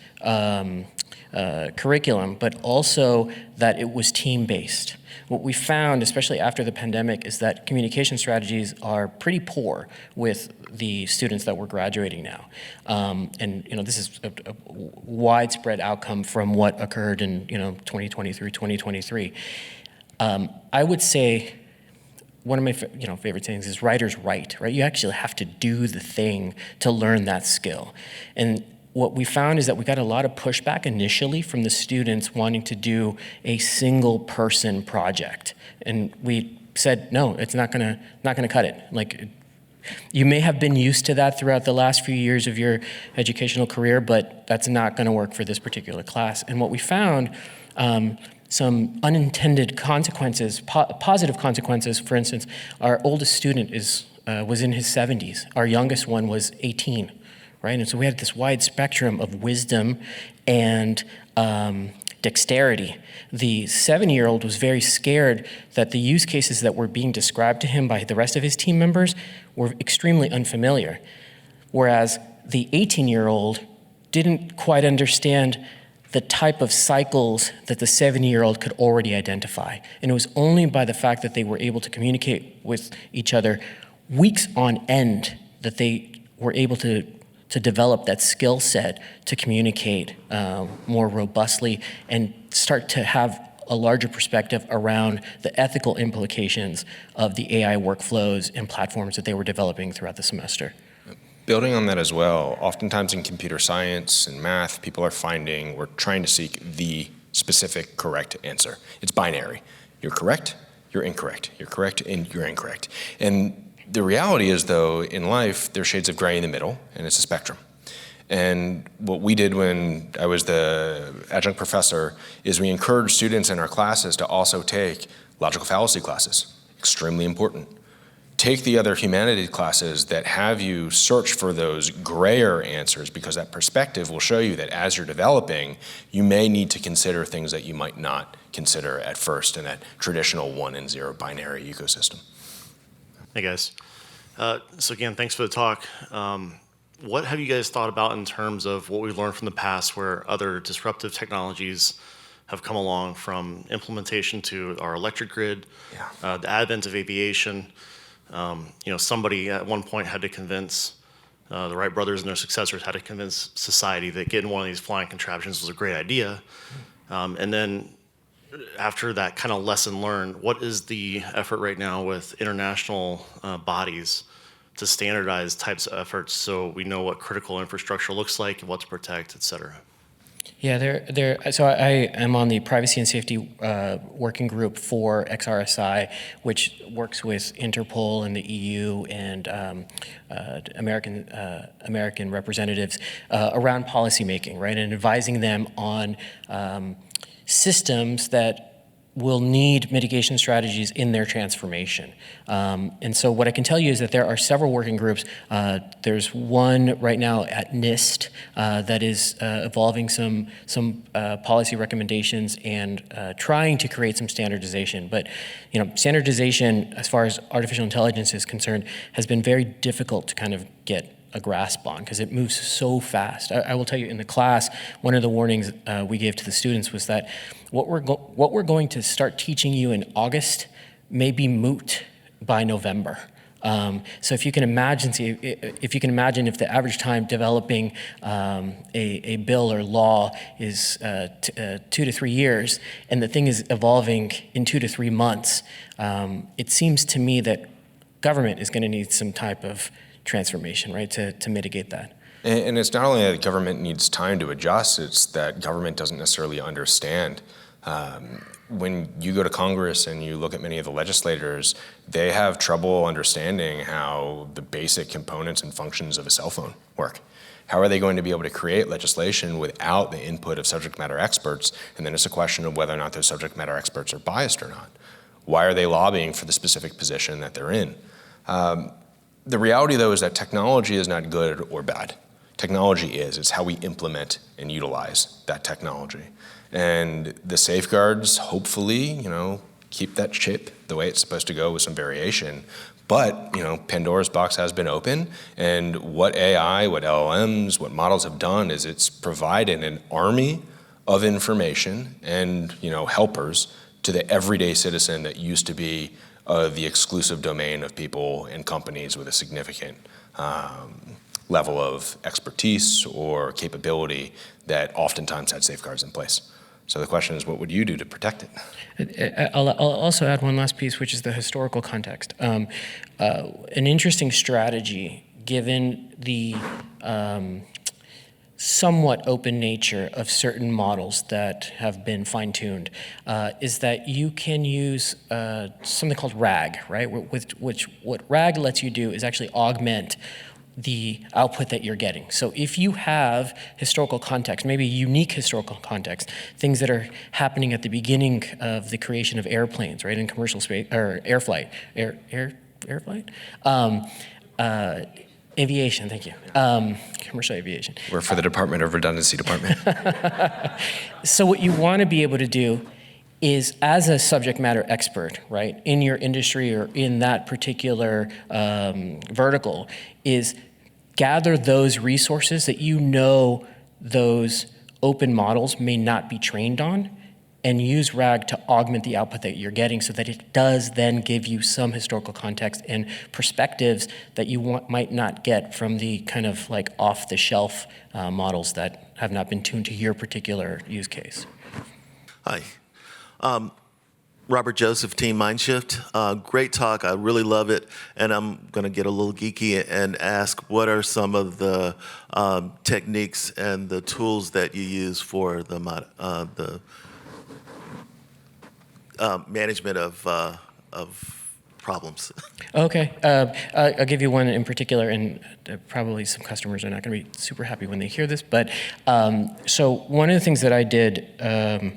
curriculum, but also that it was team-based. What we found, especially after the pandemic, is that communication strategies are pretty poor with the students that we're graduating now. And this is a widespread outcome from what occurred in 2020 through 2023. I would say one of my favorite things is writers write, right? You actually have to do the thing to learn that skill. And what we found is that we got a lot of pushback initially from the students wanting to do a single person project. And we said, no, it's not gonna cut it. Like, you may have been used to that throughout the last few years of your educational career, but that's not gonna work for this particular class. And what we found, some unintended consequences, positive consequences. For instance, our oldest student was in his 70s. Our youngest one was 18. Right? And so we had this wide spectrum of wisdom and dexterity. The 7-year-old was very scared that the use cases that were being described to him by the rest of his team members were extremely unfamiliar, whereas the 18-year-old didn't quite understand the type of cycles that the 7-year-old could already identify. And it was only by the fact that they were able to communicate with each other weeks on end that they were able to develop that skill set to communicate more robustly and start to have a larger perspective around the ethical implications of the AI workflows and platforms that they were developing throughout the semester. Building on that as well, oftentimes in computer science and math, people are finding we're trying to seek the specific correct answer. It's binary. You're correct, you're incorrect. You're correct, and you're incorrect. And the reality is, though, in life, there's shades of gray in the middle, and it's a spectrum. And what we did when I was the adjunct professor is we encouraged students in our classes to also take logical fallacy classes, extremely important. Take the other humanities classes that have you search for those grayer answers, because that perspective will show you that as you're developing, you may need to consider things that you might not consider at first in that traditional 1 and 0 binary ecosystem. Hey guys. So again, thanks for the talk. What have you guys thought about in terms of what we've learned from the past where other disruptive technologies have come along, from implementation to our electric grid, the advent of aviation? Somebody at one point had to convince the Wright brothers and their successors had to convince society that getting one of these flying contraptions was a great idea. And then after that kind of lesson learned, what is the effort right now with international bodies to standardize types of efforts so we know what critical infrastructure looks like and what to protect, et cetera? Yeah, so I am on the privacy and safety working group for XRSI, which works with Interpol and the EU and American representatives around policymaking, right, and advising them on systems that will need mitigation strategies in their transformation. And so what I can tell you is that there are several working groups. There's one right now at NIST that is evolving some policy recommendations and trying to create some standardization. But standardization, as far as artificial intelligence is concerned, has been very difficult to kind of get a grasp on because it moves so fast. I will tell you, in the class, one of the warnings we gave to the students was that what we're going to start teaching you in August may be moot by November. So if you can imagine, if the average time developing a bill or law is 2 to 3 years, and the thing is evolving in 2 to 3 months, it seems to me that government is going to need some type of transformation, right, to mitigate that. And it's not only that government needs time to adjust, it's that government doesn't necessarily understand When you go to Congress and you look at many of the legislators, they have trouble understanding how the basic components and functions of a cell phone work. How are they going to be able to create legislation without the input of subject matter experts? And then it's a question of whether or not those subject matter experts are biased or not. Why are they lobbying for the specific position that they're in? The reality, though, is that technology is not good or bad. Technology is. It's how we implement and utilize that technology. And the safeguards, hopefully, keep that chip the way it's supposed to go with some variation. But, Pandora's box has been open, and what AI, what LLMs, what models have done is it's provided an army of information and, helpers to the everyday citizen that used to be the exclusive domain of people and companies with a significant level of expertise or capability that oftentimes had safeguards in place. So the question is, what would you do to protect it? I'll also add one last piece, which is the historical context. An interesting strategy, given the somewhat open nature of certain models that have been fine-tuned, is that you can use something called RAG, right? What RAG lets you do is actually augment the output that you're getting. So if you have historical context, maybe unique historical context, things that are happening at the beginning of the creation of airplanes, right, in commercial space, or aviation, thank you. Commercial aviation. We're for the Department of Redundancy Department. So what you want to be able to do is, as a subject matter expert, right, in your industry or in that particular vertical, is gather those resources that those open models may not be trained on, and use RAG to augment the output that you're getting so that it does then give you some historical context and perspectives that you might not get from the kind of like off-the-shelf models that have not been tuned to your particular use case. Hi. Robert Joseph, Team Mindshift. Great talk. I really love it. And I'm going to get a little geeky and ask, what are some of the techniques and the tools that you use for the management of problems? Okay, I'll give you one in particular, and probably some customers are not going to be super happy when they hear this, but so one of the things that I did a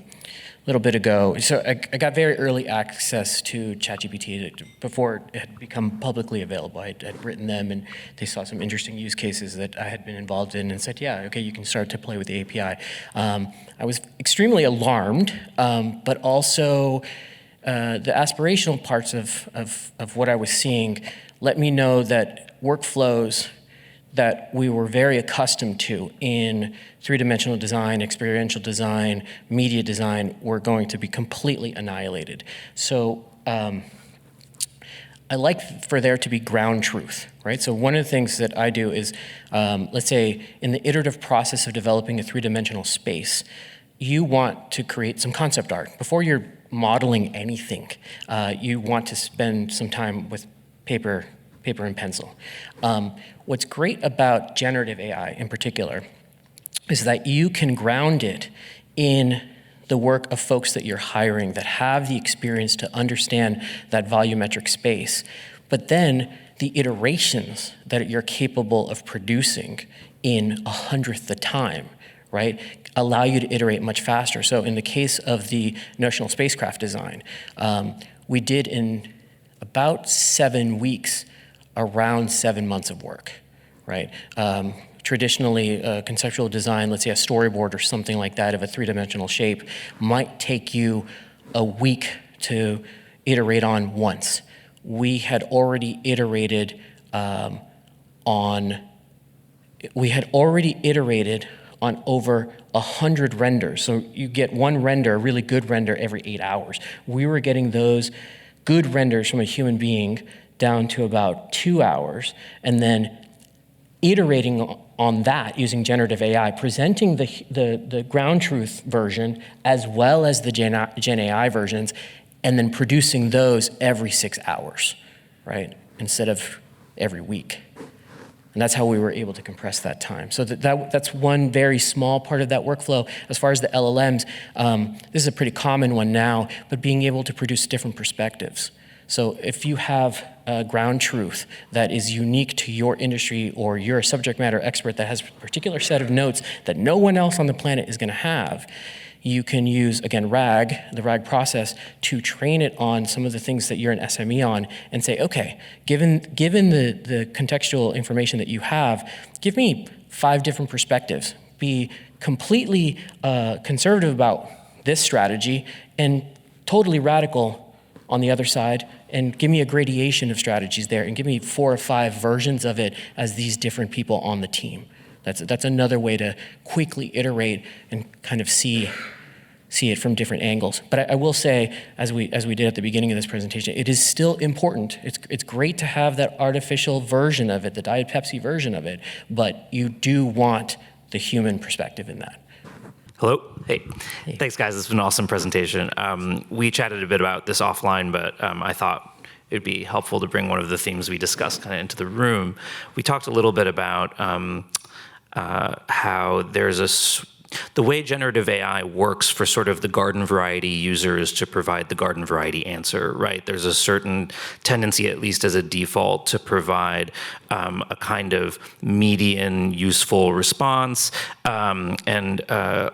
little bit ago, so I got very early access to ChatGPT before it had become publicly available. I had written them, and they saw some interesting use cases that I had been involved in and said, yeah, okay, you can start to play with the API. I was extremely alarmed, but also the aspirational parts of what I was seeing let me know that workflows that we were very accustomed to in three-dimensional design, experiential design, media design were going to be completely annihilated. So I like for there to be ground truth, right? So one of the things that I do is, let's say in the iterative process of developing a three-dimensional space, you want to create some concept art. Before you're modeling anything, you want to spend some time with paper and pencil. What's great about generative AI in particular is that you can ground it in the work of folks that you're hiring that have the experience to understand that volumetric space, but then the iterations that you're capable of producing in 100th the time, right, allow you to iterate much faster. So in the case of the notional spacecraft design, we did in about 7 weeks around 7 months of work, right? Traditionally, conceptual design, let's say a storyboard or something like that of a three-dimensional shape, might take you a week to iterate on once. We had already iterated on over 100 renders. So you get one render, a really good render, every 8 hours. We were getting those good renders from a human being down to about 2 hours, and then iterating on that using generative AI, presenting the ground truth version as well as the Gen AI versions, and then producing those every 6 hours, right? Instead of every week. And that's how we were able to compress that time. So that's one very small part of that workflow. As far as the LLMs, this is a pretty common one now, but being able to produce different perspectives. So if you have a ground truth that is unique to your industry, or you're a subject matter expert that has a particular set of notes that no one else on the planet is going to have, you can use, again, the RAG process, to train it on some of the things that you're an SME on and say, okay, given the contextual information that you have, give me 5 different perspectives. Be completely conservative about this strategy and totally radical on the other side, and give me a gradation of strategies there, and give me 4 or 5 versions of it as these different people on the team. That's another way to quickly iterate and kind of see it from different angles. But I will say, as we did at the beginning of this presentation, it is still important. It's great to have that artificial version of it, the Diet Pepsi version of it, but you do want the human perspective in that. Hello. Hey. Thanks, guys. This was an awesome presentation. We chatted a bit about this offline, but I thought it'd be helpful to bring one of the themes we discussed kind of into the room. We talked a little bit about how there's the way generative AI works for sort of the garden variety users to provide the garden variety answer, right? There's a certain tendency, at least as a default, to provide a kind of median useful response, and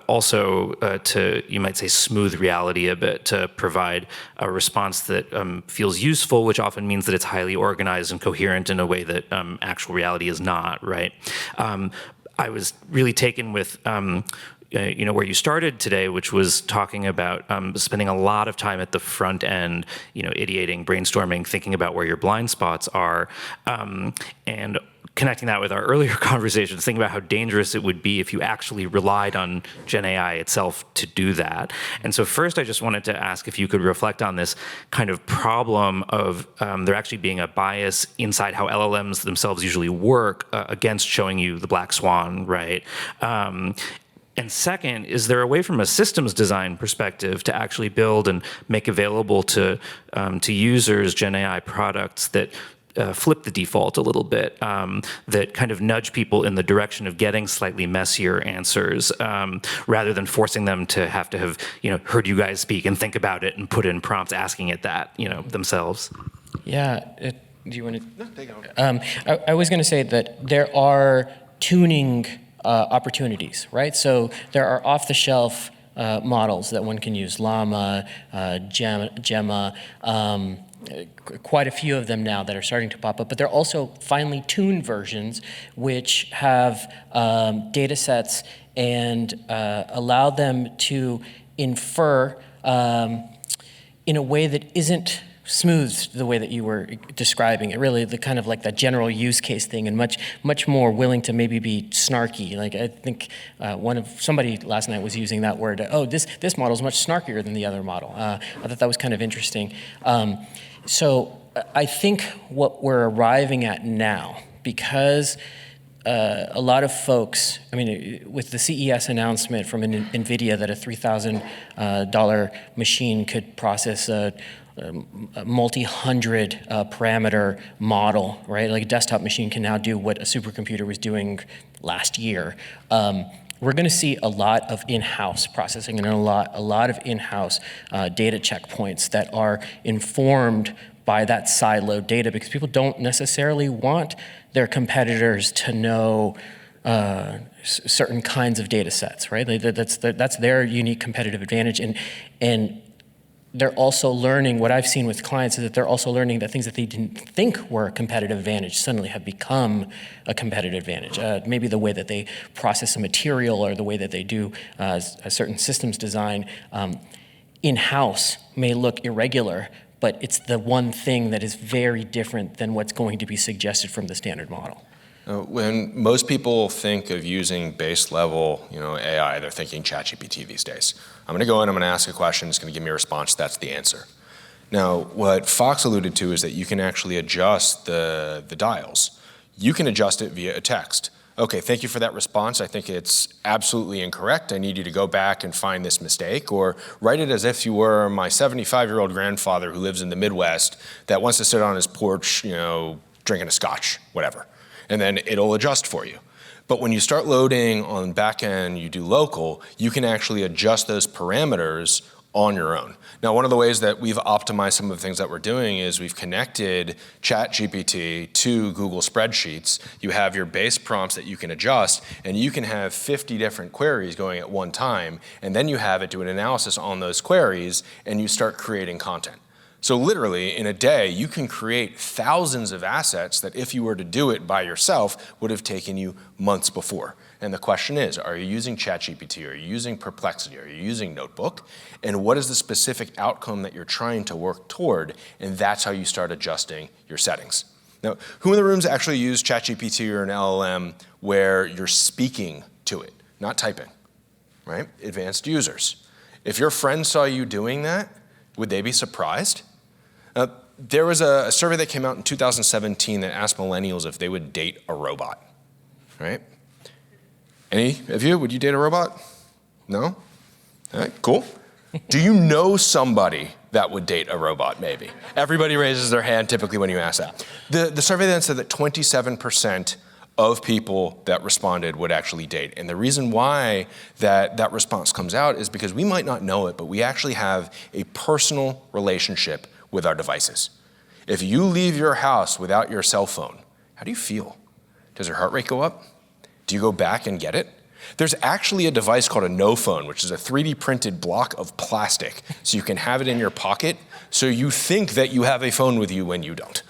also to, you might say, smooth reality a bit, to provide a response that feels useful, which often means that it's highly organized and coherent in a way that actual reality is not, right? I was really taken with where you started today, which was talking about spending a lot of time at the front end, ideating, brainstorming, thinking about where your blind spots are, and connecting that with our earlier conversations, thinking about how dangerous it would be if you actually relied on Gen AI itself to do that. And so first, I just wanted to ask if you could reflect on this kind of problem of there actually being a bias inside how LLMs themselves usually work against showing you the black swan, right? And second, is there a way from a systems design perspective to actually build and make available to users Gen AI products that flip the default a little bit, that kind of nudge people in the direction of getting slightly messier answers, rather than forcing them to have heard you guys speak and think about it and put in prompts asking it that, themselves? Yeah. Do you want to? No, take it. I was going to say that there are tuning opportunities, right? So there are off-the-shelf models that one can use, Llama, Gemma, quite a few of them now that are starting to pop up, but there are also finely tuned versions which have data sets and allow them to infer in a way that isn't smoothed the way that you were describing it, really the kind of like that general use case thing, and much more willing to maybe be snarky. Like I think somebody last night was using that word, this model is much snarkier than the other model. I thought that was kind of interesting. So I think what we're arriving at now, because a lot of folks, with the CES announcement from NVIDIA that a $3,000 machine could process a multi-hundred parameter model, right? Like a desktop machine can now do what a supercomputer was doing last year. We're going to see a lot of in-house processing and a lot of in-house data checkpoints that are informed by that siloed data, because people don't necessarily want their competitors to know certain kinds of data sets, right? That's their unique competitive advantage, and they're also learning, what I've seen with clients is that they're also learning that things that they didn't think were a competitive advantage suddenly have become a competitive advantage. Maybe the way that they process a material or the way that they do a certain systems design in-house may look irregular, but it's the one thing that is very different than what's going to be suggested from the standard model. When most people think of using base level, AI, they're thinking ChatGPT these days. I'm going to go in, I'm going to ask a question, it's going to give me a response, that's the answer. Now, what Fox alluded to is that you can actually adjust the dials. You can adjust it via a text. Okay, thank you for that response. I think it's absolutely incorrect. I need you to go back and find this mistake, or write it as if you were my 75-year-old grandfather who lives in the Midwest that wants to sit on his porch, drinking a scotch, whatever. and then it'll adjust for you. But when you start loading on back end, you do local, you can actually adjust those parameters on your own. Now, one of the ways that we've optimized some of the things that we're doing is we've connected ChatGPT to Google Spreadsheets. You have your base prompts that you can adjust, and you can have 50 different queries going at one time, and then you have it do an analysis on those queries, and you start creating content. So literally, in a day, you can create thousands of assets that if you were to do it by yourself, would have taken you months before. And the question is, are you using ChatGPT? Are you using Perplexity? Are you using Notebook? And what is the specific outcome that you're trying to work toward? And that's how you start adjusting your settings. Now, who in the room's actually used ChatGPT or an LLM where you're speaking to it, not typing, right? Advanced users. If your friend saw you doing that, would they be surprised? There was a survey that came out in 2017 that asked millennials if they would date a robot, right? Any of you, would you date a robot? No? All right, cool. Do you know somebody that would date a robot, maybe? Everybody raises their hand typically when you ask that. The survey then said that 27% of people that responded would actually date. And the reason why that response comes out is because we might not know it, but we actually have a personal relationship with our devices. If you leave your house without your cell phone, how do you feel? Does your heart rate go up? Do you go back and get it? There's actually a device called a no phone, which is a 3D printed block of plastic, so you can have it in your pocket, so you think that you have a phone with you when you don't.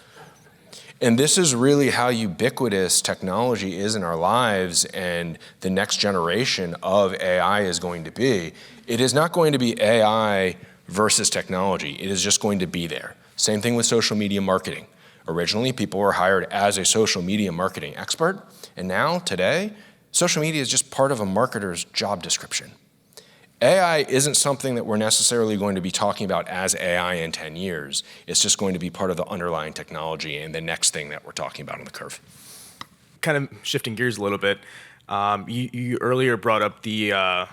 And this is really how ubiquitous technology is in our lives, and the next generation of AI is going to be. It is not going to be AI versus technology. It is just going to be there. Same thing with social media marketing. Originally, people were hired as a social media marketing expert, and now, today, social media is just part of a marketer's job description. AI isn't something that we're necessarily going to be talking about as AI in 10 years. It's just going to be part of the underlying technology and the next thing that we're talking about on the curve. Kind of shifting gears a little bit, you earlier brought up the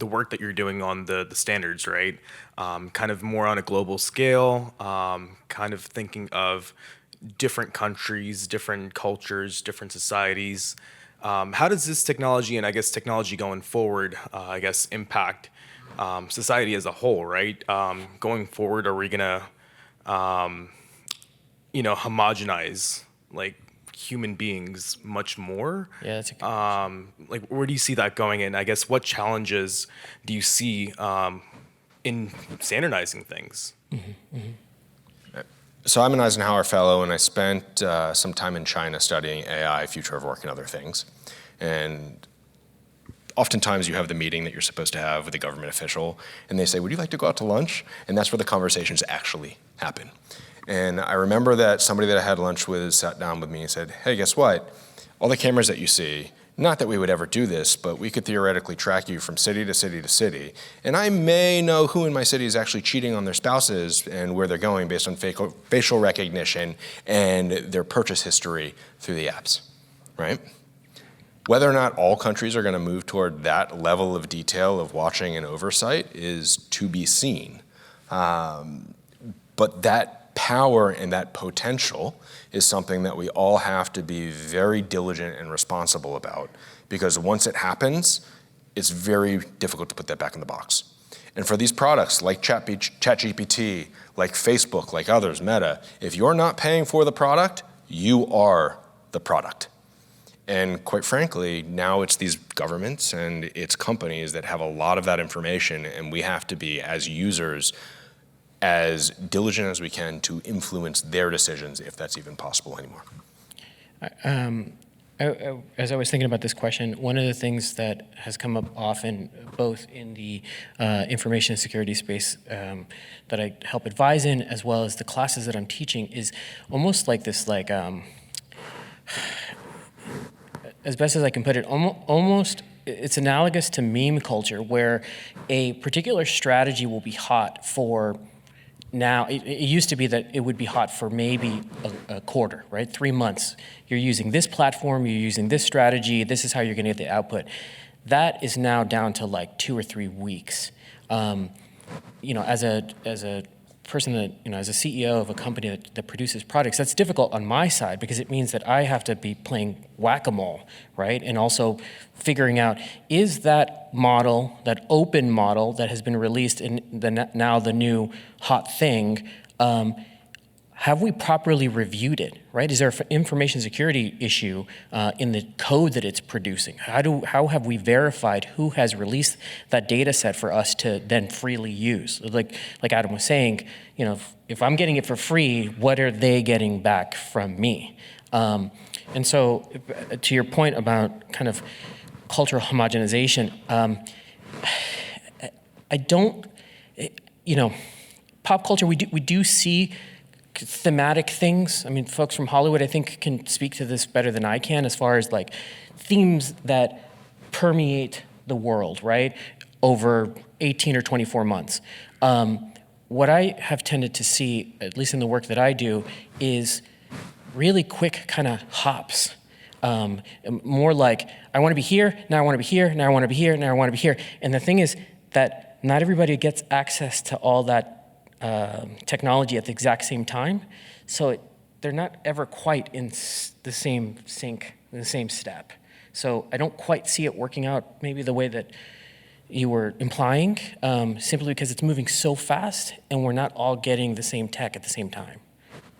work that you're doing on the standards, right? Kind of more on a global scale, kind of thinking of different countries, different cultures, different societies. How does this technology, and I guess technology going forward, impact society as a whole, right? Going forward, are we gonna, homogenize like human beings much more? Yeah, that's a good question. Like, where do you see that going? And I guess what challenges do you see in standardizing things? So I'm an Eisenhower Fellow, and I spent some time in China studying AI, future of work, and other things. And oftentimes you have the meeting that you're supposed to have with a government official, and they say, would you like to go out to lunch? And that's where the conversations actually happen. And I remember that somebody that I had lunch with sat down with me and said, hey, guess what? All the cameras that you see, not that we would ever do this, but we could theoretically track you from city to city to city. And I may know who in my city is actually cheating on their spouses and where they're going based on facial recognition and their purchase history through the apps, right? Whether or not all countries are going to move toward that level of detail of watching and oversight is to be seen. But that power and that potential is something that we all have to be very diligent and responsible about, because once it happens, it's very difficult to put that back in the box. And for these products like ChatGPT, like Facebook, like others, Meta, if you're not paying for the product, you are the product. And quite frankly, now it's these governments and it's companies that have a lot of that information, and we have to be, as users, as diligent as we can to influence their decisions, if that's even possible anymore. As I was thinking about this question, one of the things that has come up often, both in the information security space that I help advise in, as well as the classes that I'm teaching, is almost like this, as best as I can put it, almost it's analogous to meme culture, where a particular strategy will be hot for. Now, it used to be that it would be hot for maybe a quarter, right? 3 months. You're using this platform, you're using this strategy, this is how you're gonna get the output. That is now down to like 2 or 3 weeks. As a person that, as a CEO of a company that produces products, that's difficult on my side because it means that I have to be playing whack-a-mole, right? And also figuring out, is that model, that open model that has been released in now the new hot thing, have we properly reviewed it, right? Is there an information security issue in the code that it's producing? How have we verified who has released that data set for us to then freely use? Like Adam was saying, if I'm getting it for free, what are they getting back from me? And so to your point about kind of cultural homogenization, I don't, pop culture, we do see thematic things. I mean, folks from Hollywood, I think, can speak to this better than I can as far as like themes that permeate the world, right, over 18 or 24 months. What I have tended to see, at least in the work that I do, is really quick kind of hops. More like, I want to be here, now I want to be here, now I want to be here, now I want to be here. And the thing is that not everybody gets access to all that technology at the exact same time, so they're not ever quite in the same sync, in the same step. So I don't quite see it working out maybe the way that you were implying, simply because it's moving so fast and we're not all getting the same tech at the same time.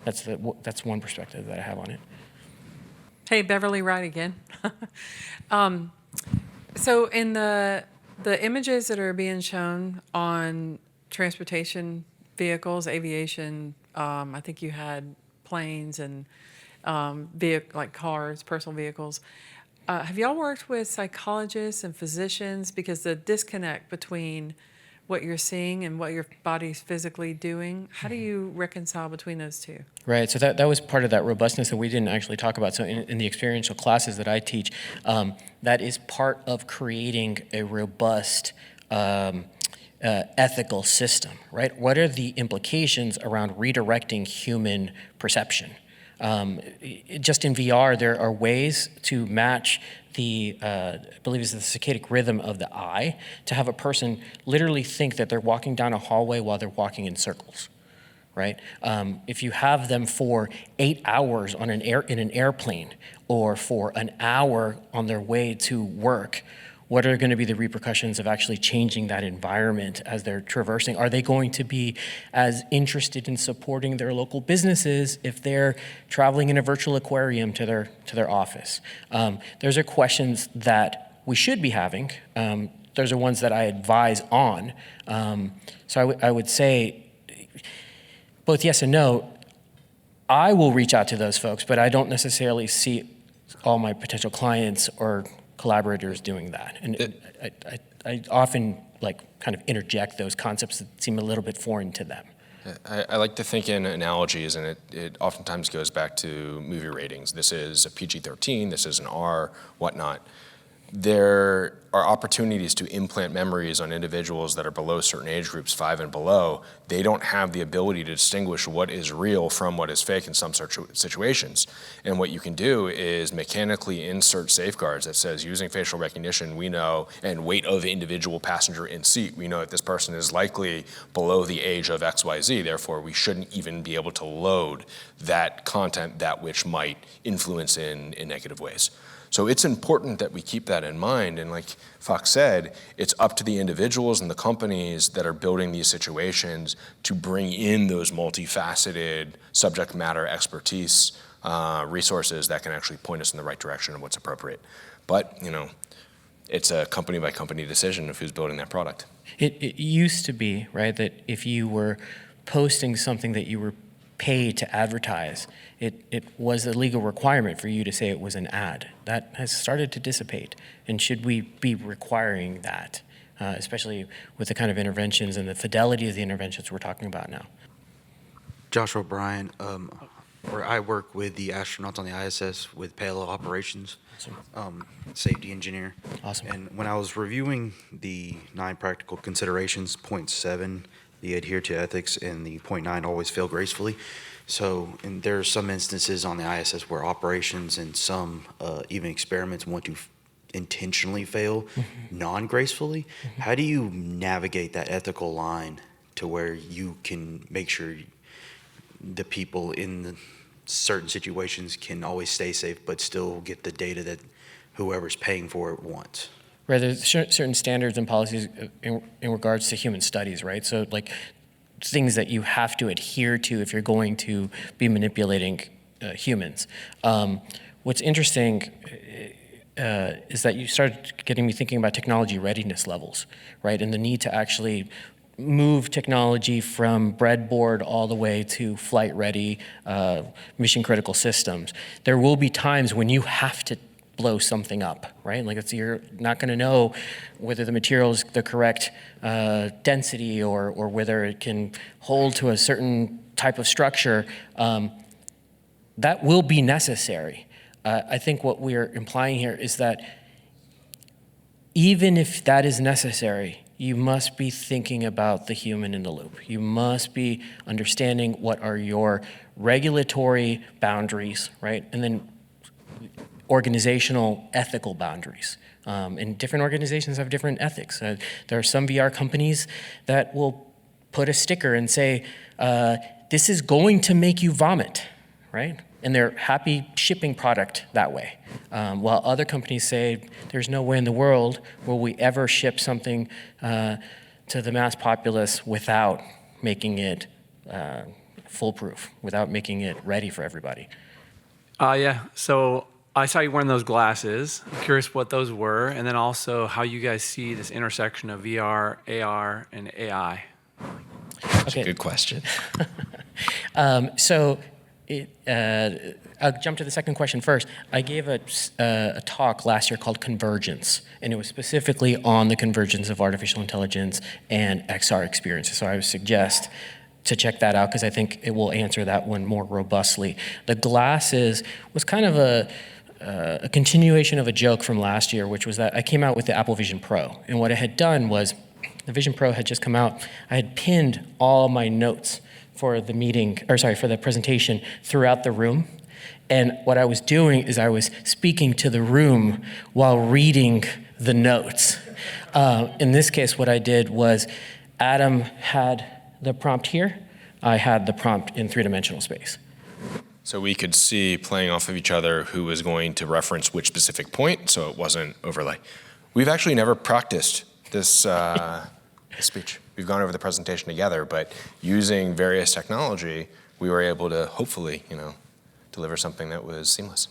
That's one perspective that I have on it. Hey, Beverly Wright again. So in the images that are being shown on transportation vehicles, aviation, I think you had planes and like cars, personal vehicles. Have y'all worked with psychologists and physicians? Because the disconnect between what you're seeing and what your body's physically doing, how do you reconcile between those two? Right, so that was part of that robustness that we didn't actually talk about. So in the experiential classes that I teach, that is part of creating a robust ethical system, right? What are the implications around redirecting human perception? Just in VR, there are ways to match the, I believe it's the circadian rhythm of the eye, to have a person literally think that they're walking down a hallway while they're walking in circles, right? If you have them for 8 hours in an airplane, or for an hour on their way to work, what are going to be the repercussions of actually changing that environment as they're traversing? Are they going to be as interested in supporting their local businesses if they're traveling in a virtual aquarium to their office? Those are questions that we should be having. Those are ones that I advise on. So I would say both yes and no. I will reach out to those folks, but I don't necessarily see all my potential clients or collaborators doing that. And I often kind of interject those concepts that seem a little bit foreign to them. I like to think in analogies, and it oftentimes goes back to movie ratings. This is a PG-13, this is an R, whatnot. There are opportunities to implant memories on individuals that are below certain age groups, 5 and below. They don't have the ability to distinguish what is real from what is fake in some situations. And what you can do is mechanically insert safeguards that says, using facial recognition, we know, and weight of individual passenger in seat, we know that this person is likely below the age of XYZ. Therefore, we shouldn't even be able to load that content, that which might influence in negative ways. So it's important that we keep that in mind. And like Fox said, it's up to the individuals and the companies that are building these situations to bring in those multifaceted subject matter expertise resources that can actually point us in the right direction of what's appropriate. But, it's a company by company decision of who's building that product. It used to be, right, that if you were posting something that you were paid to advertise, it was a legal requirement for you to say it was an ad. That has started to dissipate. And should we be requiring that, especially with the kind of interventions and the fidelity of the interventions we're talking about now? Joshua Bryan, where I work with the astronauts on the ISS with payload operations, safety engineer. Awesome. And when I was reviewing the 9 practical considerations, point 7, the adhere to ethics, and the point 9, always fail gracefully. So, and there are some instances on the ISS where operations and some even experiments want to intentionally fail non-gracefully. How do you navigate that ethical line to where you can make sure the people in the certain situations can always stay safe, but still get the data that whoever's paying for it wants. Right, there's certain standards and policies in regards to human studies, right? So like things that you have to adhere to if you're going to be manipulating humans. What's interesting is that you started getting me thinking about technology readiness levels, right? And the need to actually move technology from breadboard all the way to flight-ready, mission-critical systems. There will be times when you have to blow something up, right? Like you're not going to know whether the material is the correct density or whether it can hold to a certain type of structure. That will be necessary. I think what we're implying here is that even if that is necessary, you must be thinking about the human in the loop. You must be understanding what are your regulatory boundaries, right? And then organizational ethical boundaries. And different organizations have different ethics. There are some VR companies that will put a sticker and say, this is going to make you vomit, right? And they're happy shipping product that way. While other companies say, there's no way in the world will we ever ship something to the mass populace without making it foolproof, without making it ready for everybody. Yeah, so I saw you wearing those glasses. I'm curious what those were, and then also how you guys see this intersection of VR, AR, and AI. That's a good question. I'll jump to the second question first. I gave a talk last year called Convergence, and it was specifically on the convergence of artificial intelligence and XR experiences. So I would suggest to check that out because I think it will answer that one more robustly. The glasses was kind of a continuation of a joke from last year, which was that I came out with the Apple Vision Pro, and what I had done was the Vision Pro had just come out. I had pinned all my notes for the meeting, or sorry, for the presentation throughout the room. And what I was doing is I was speaking to the room while reading the notes. In this case, what I did was Adam had the prompt here. I had the prompt in three-dimensional space. So we could see, playing off of each other, who was going to reference which specific point, so it wasn't overlay. We've actually never practiced this speech. We've gone over the presentation together, but using various technology, we were able to hopefully, deliver something that was seamless.